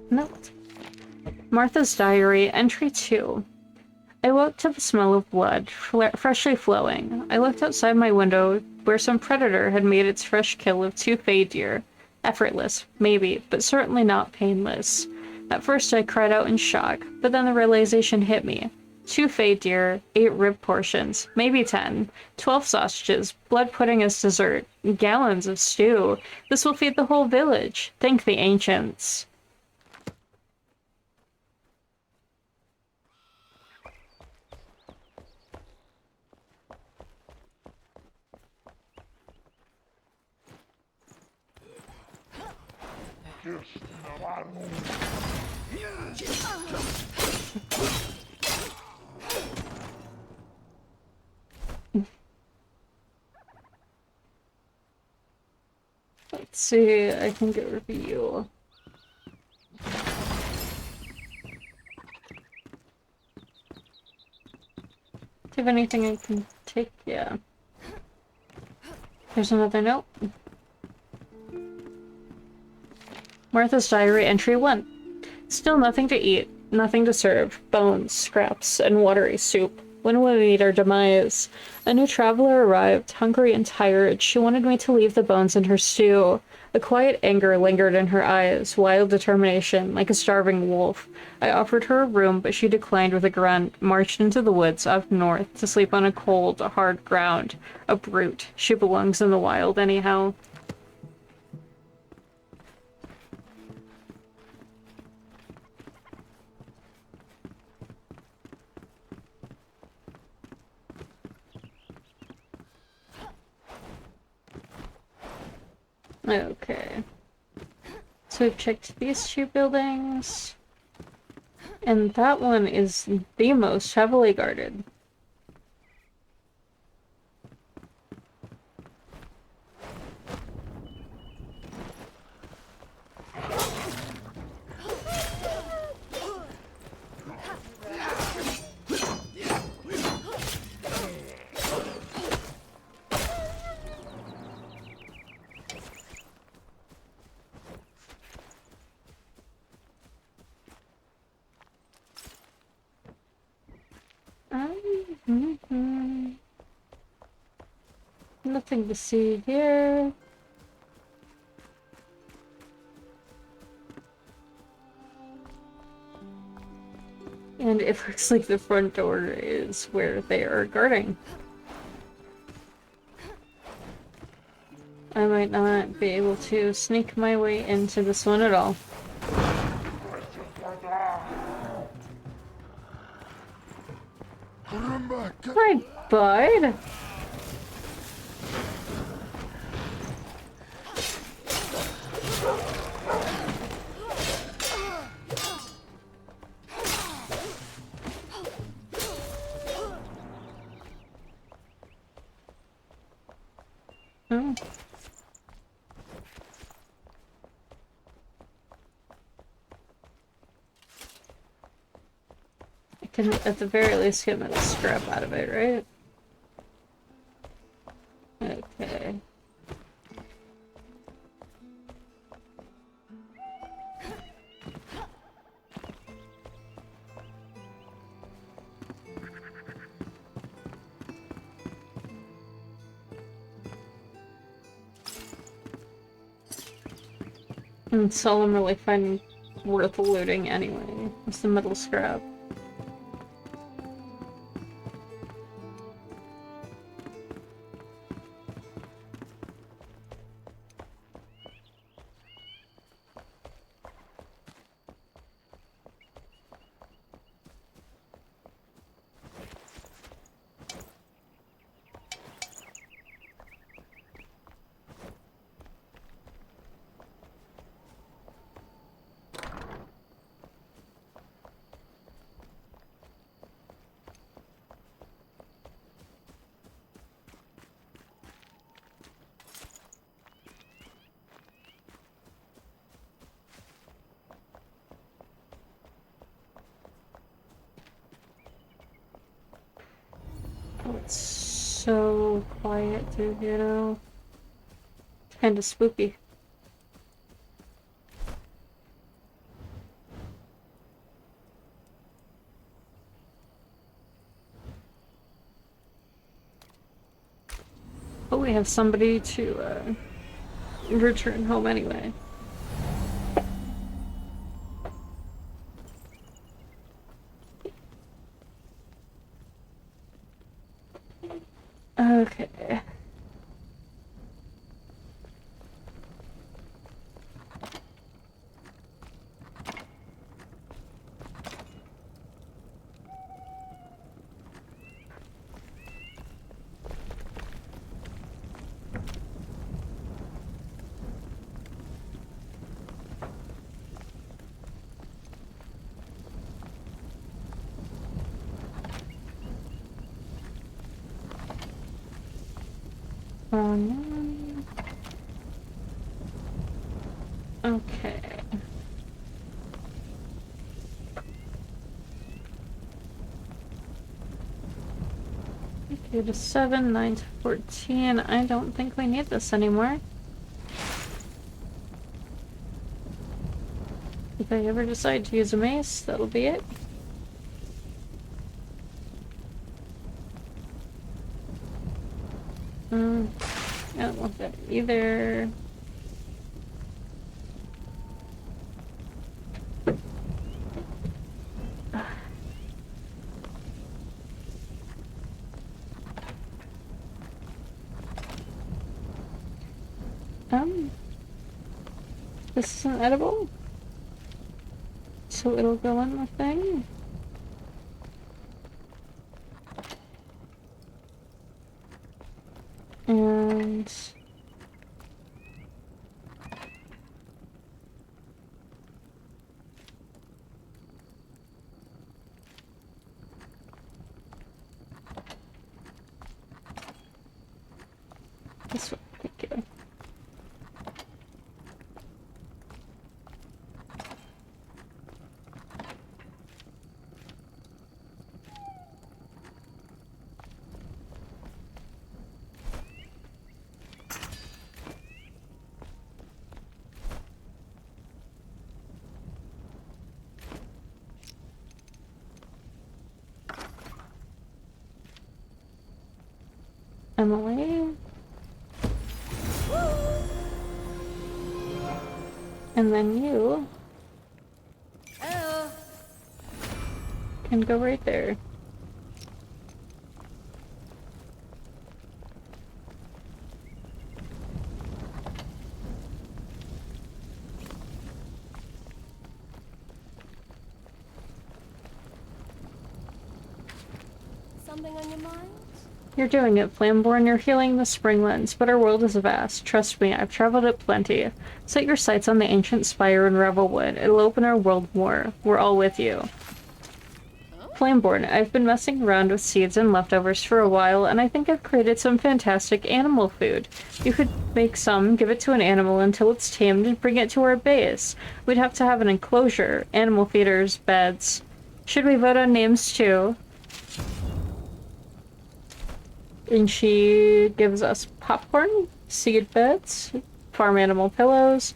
Note. Martha's Diary, Entry 2. I woke to the smell of blood, freshly flowing. I looked outside my window, where some predator had made its fresh kill of 2 fey deer. Effortless, maybe, but certainly not painless. At first I cried out in shock, but then the realization hit me. 2 fey deer, 8 rib portions, maybe 10, 12 sausages, blood pudding as dessert, gallons of stew. This will feed the whole village. Thank the ancients. Let's see, I can get review. Do you have anything I can take? Yeah. There's another note. Martha's Diary, Entry 1. Still nothing to eat, nothing to serve. Bones, scraps, and watery soup. When will we meet our demise? A new traveler arrived, hungry and tired. She wanted me to leave the bones in her stew. A quiet anger lingered in her eyes, wild determination, like a starving wolf. I offered her a room, but she declined with a grunt, marched into the woods up north to sleep on a cold, hard ground. A brute. She belongs in the wild anyhow. Okay. So we've checked these 2 buildings. And that one is the most heavily guarded. Nothing to see here. And it looks like the front door is where they are guarding. I might not be able to sneak my way into this one at all. Hi, bud. Oh. I can, at the very least, get a scrap out of it, right? Okay. And Solemn really find worth looting anyway. It's the metal scrap. Oh, it's so quiet through here now. It's kind of spooky. But we have somebody to return home anyway. Okay. No. Okay. Okay, to 7, 9 to 14. I don't think we need this anymore. If I ever decide to use a mace, that'll be it. I don't want that either. This isn't edible, so it'll go in the thing. And this one, thank you. Emily. And then you Oh. can go right there. Something on your mind? You're doing it, Flamborn. You're healing the Springlands, but our world is vast. Trust me, I've traveled it plenty. Set your sights on the ancient spire in Revelwood. It'll open our world more. We're all with you. Flamborn, I've been messing around with seeds and leftovers for a while, and I think I've created some fantastic animal food. You could make some, give it to an animal until it's tamed, and bring it to our base. We'd have to have an enclosure, animal feeders, beds. Should we vote on names too? And she gives us popcorn, seed beds, farm animal pillows,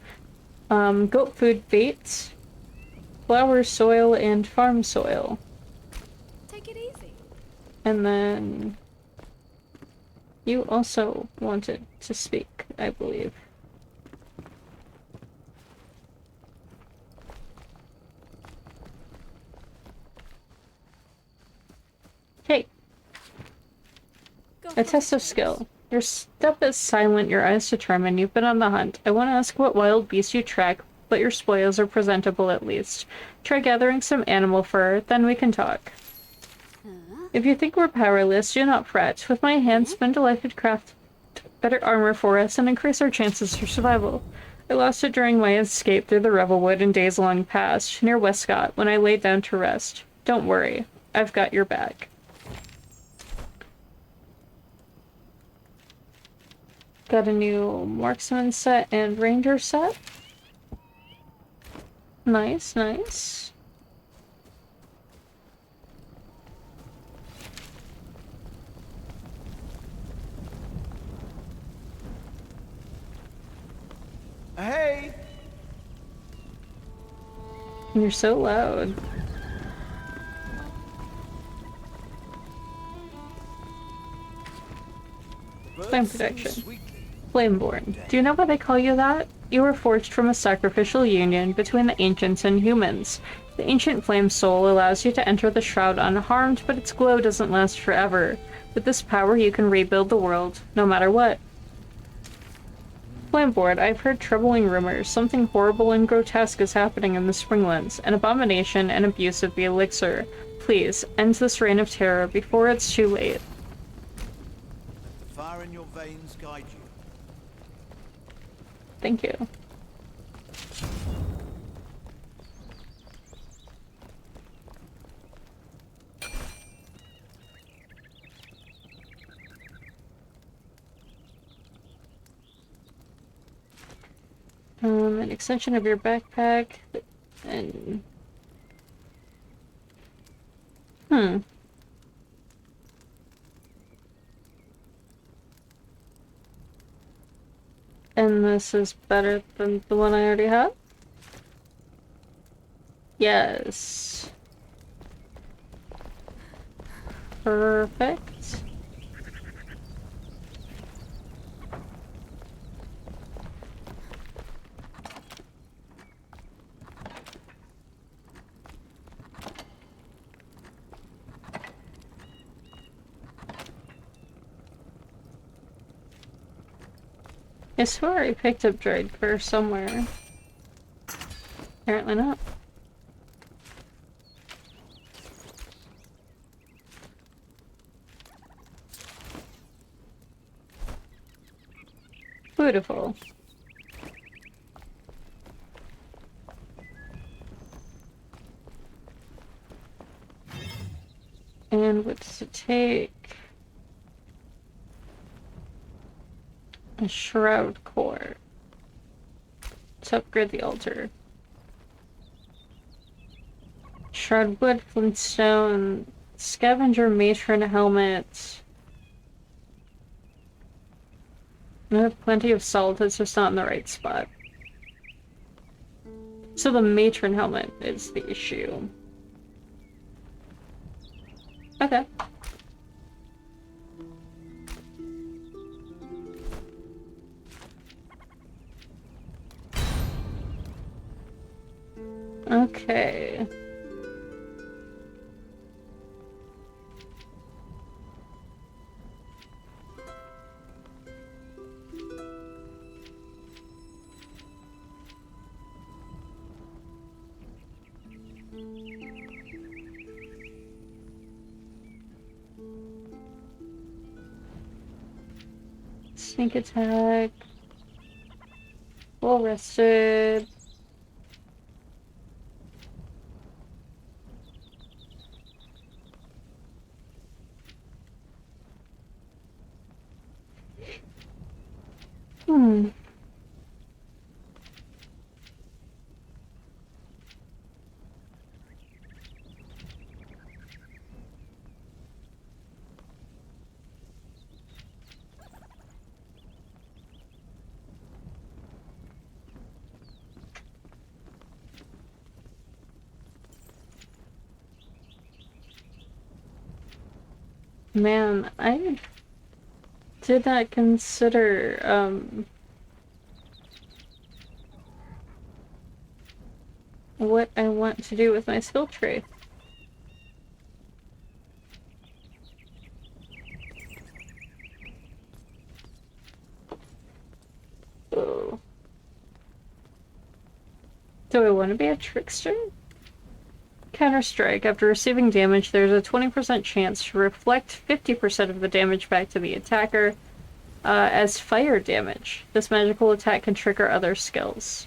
goat food bait, flower soil, and farm soil. Take it easy. And then you also wanted to speak, I believe. Hey. A test of skill. Your step is silent, your eyes determined. You've been on the hunt. I want to ask what wild beast you track, but your spoils are presentable at least. Try gathering some animal fur, then we can talk. If you think we're powerless, do not fret. With my hands, Spindle, I could craft better armor for us and increase our chances for survival. I lost it during my escape through the Revelwood in days long past, near Westcott, when I laid down to rest. Don't worry, I've got your back. Got a new marksman set and ranger set. Nice, nice. You're so loud. Flame protection. Flameborn. Do you know why they call you that? You were forged from a sacrificial union between the ancients and humans. The ancient flame soul allows you to enter the shroud unharmed, but its glow doesn't last forever. With this power, you can rebuild the world, no matter what. Flameborn, I've heard troubling rumors. Something horrible and grotesque is happening in the Springlands. An abomination and abuse of the elixir. Please, end this reign of terror before it's too late. The fire in your veins guide you. Thank you. An extension of your backpack, and... And this is better than the one I already have? Yes. Perfect. I swear I picked up dried fur somewhere. Apparently not. Beautiful. And what does it take? A shroud core to upgrade the altar. Shroud wood, flintstone, scavenger matron helmet. I have plenty of salt, it's just not in the right spot. So the matron helmet is the issue. Okay. Okay. Sneak attack. Well rested. Man, I did not consider, what I want to do with my skill tree. Oh. Do I want to be a trickster? Counter-strike. After receiving damage, there's a 20% chance to reflect 50% of the damage back to the attacker as fire damage. This magical attack can trigger other skills.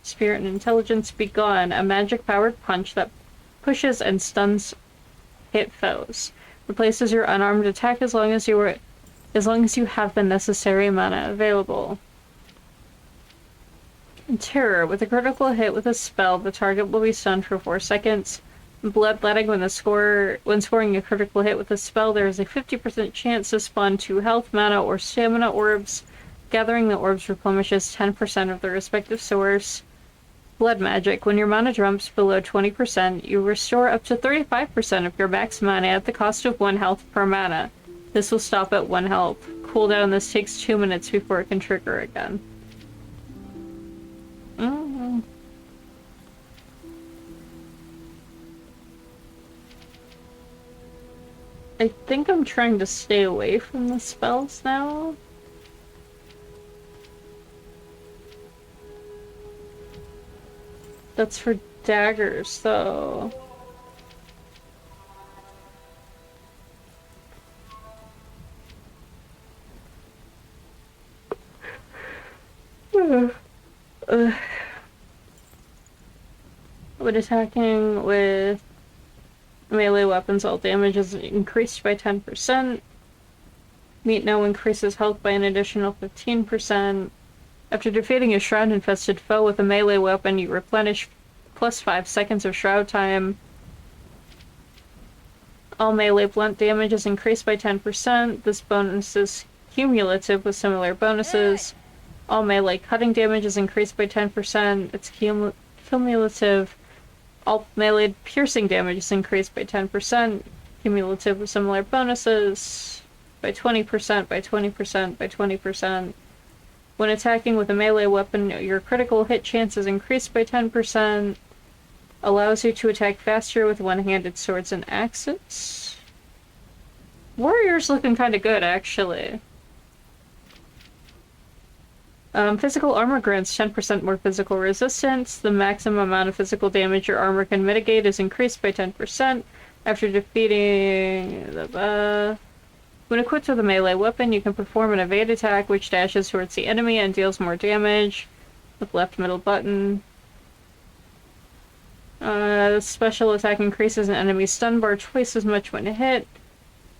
Spirit and Intelligence. Be gone. A magic-powered punch that pushes and stuns hit foes. Replaces your unarmed attack as long as you have the necessary mana available. Terror. With a critical hit with a spell, the target will be stunned for 4 seconds. Bloodletting. When scoring a critical hit with a spell, there is a 50% chance to spawn 2 health, mana, or stamina orbs. Gathering the orbs replenishes 10% of the respective source. Blood magic. When your mana drops below 20%, you restore up to 35% of your max mana at the cost of 1 health per mana. This will stop at 1 health. Cooldown, this takes 2 minutes before it can trigger again. I think I'm trying to stay away from the spells now. That's for daggers, though. When attacking with melee weapons, all damage is increased by 10%. Meat now increases health by an additional 15%. After defeating a shroud-infested foe with a melee weapon, you replenish plus 5 seconds of shroud time. All melee blunt damage is increased by 10%. This bonus is cumulative with similar bonuses. All melee cutting damage is increased by 10%. It's cumulative. All melee piercing damage is increased by 10%. Cumulative with similar bonuses. By 20%, by 20%, by 20%. When attacking with a melee weapon, your critical hit chance is increased by 10%. Allows you to attack faster with one-handed swords and axes. Warrior's looking kind of good, actually. Physical armor grants 10% more physical resistance. The maximum amount of physical damage your armor can mitigate is increased by 10% after defeating the... When equipped with a melee weapon, you can perform an evade attack which dashes towards the enemy and deals more damage with left middle button. Special attack increases an enemy's stun bar twice as much when hit.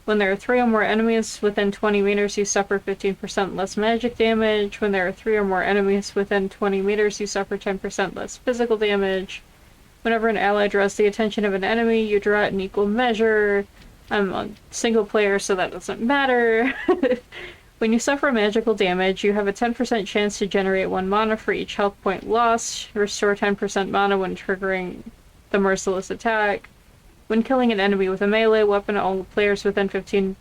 When there are 3 or more enemies within 20 meters, you suffer 15% less magic damage. When there are 3 or more enemies within 20 meters, you suffer 10% less physical damage. Whenever an ally draws the attention of an enemy, you draw it in equal measure. I'm on single player, so that doesn't matter. When you suffer magical damage, you have a 10% chance to generate 1 mana for each health point lost. Restore 10% mana when triggering the merciless attack. When killing an enemy with a melee weapon, all players within 15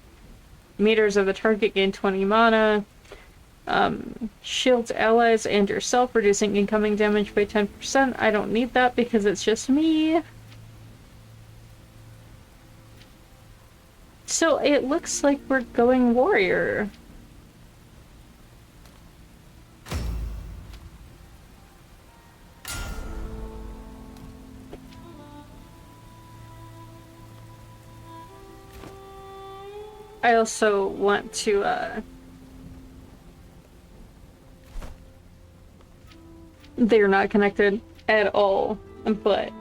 meters of the target gain 20 mana. Shields allies and yourself, reducing incoming damage by 10%. I don't need that because it's just me. So it looks like we're going warrior. I also want to, they're not connected at all, but...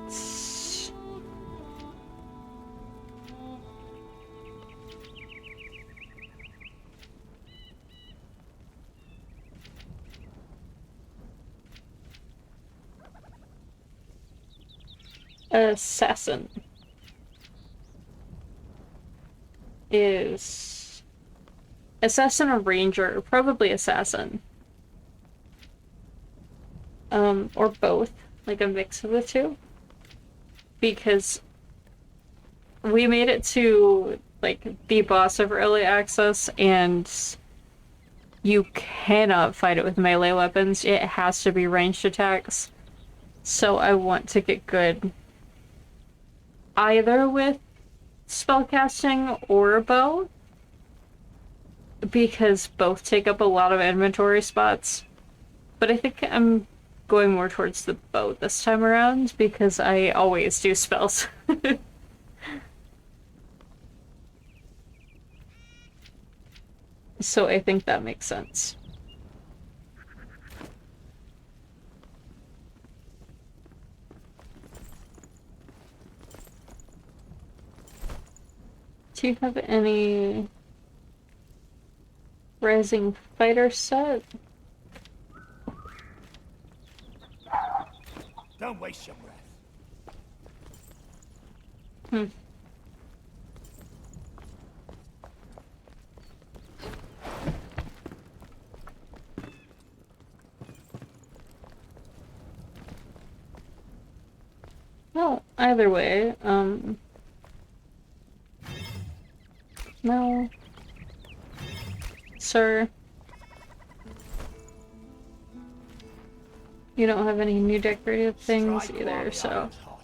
Assassin is assassin or ranger, probably assassin, or both, like a mix of the two, because we made it to like the boss of early access and you cannot fight it with melee weapons. It has to be ranged attacks, so I want to get good either with spellcasting or a bow, because both take up a lot of inventory spots. But I think I'm going more towards the bow this time around because I always do spells. So I think that makes sense. Do you have any Rising Fighter set? Don't waste your breath. Either way, no. Sir. You don't have any new decorative things Strike either, while the so... iron's hot.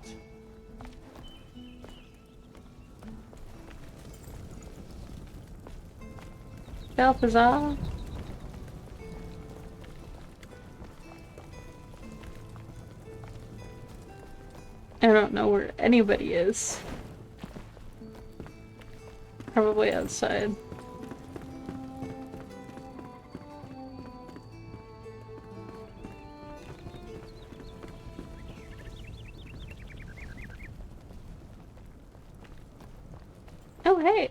Balthazar? I don't know where anybody is. Probably outside. Oh, hey!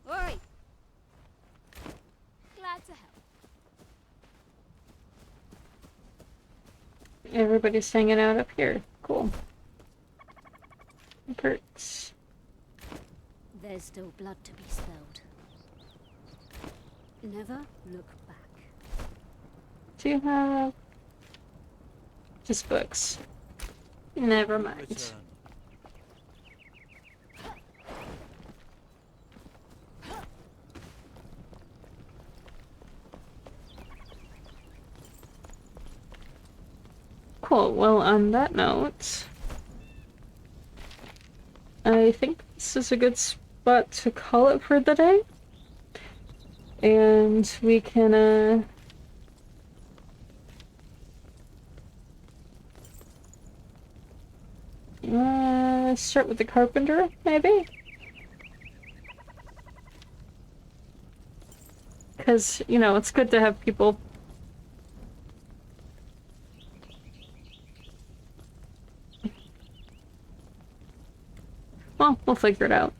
Oi! Glad to help. Everybody's hanging out up here. Cool. Perks. There's still blood to be spilled. Never look back. Do you have... just books? Never mind. Return. Cool, well on that note, I think this is a good spot to call it for the day. And we can, start with the carpenter, maybe? Because, you know, it's good to have people... Well, we'll figure it out.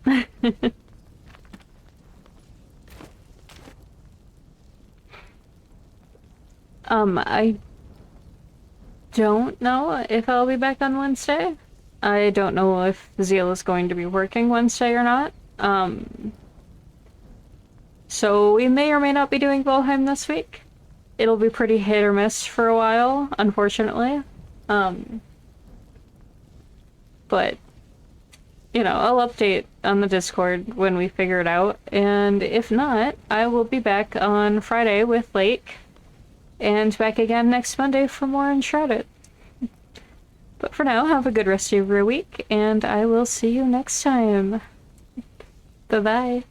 I don't know if I'll be back on Wednesday. I don't know if Zeal is going to be working Wednesday or not. So we may or may not be doing Valheim this week. It'll be pretty hit or miss for a while, unfortunately. But, you know, I'll update on the Discord when we figure it out. And if not, I will be back on Friday with Lake. And back again next Monday for more Enshrouded. But for now, have a good rest of your week, and I will see you next time. Bye-bye.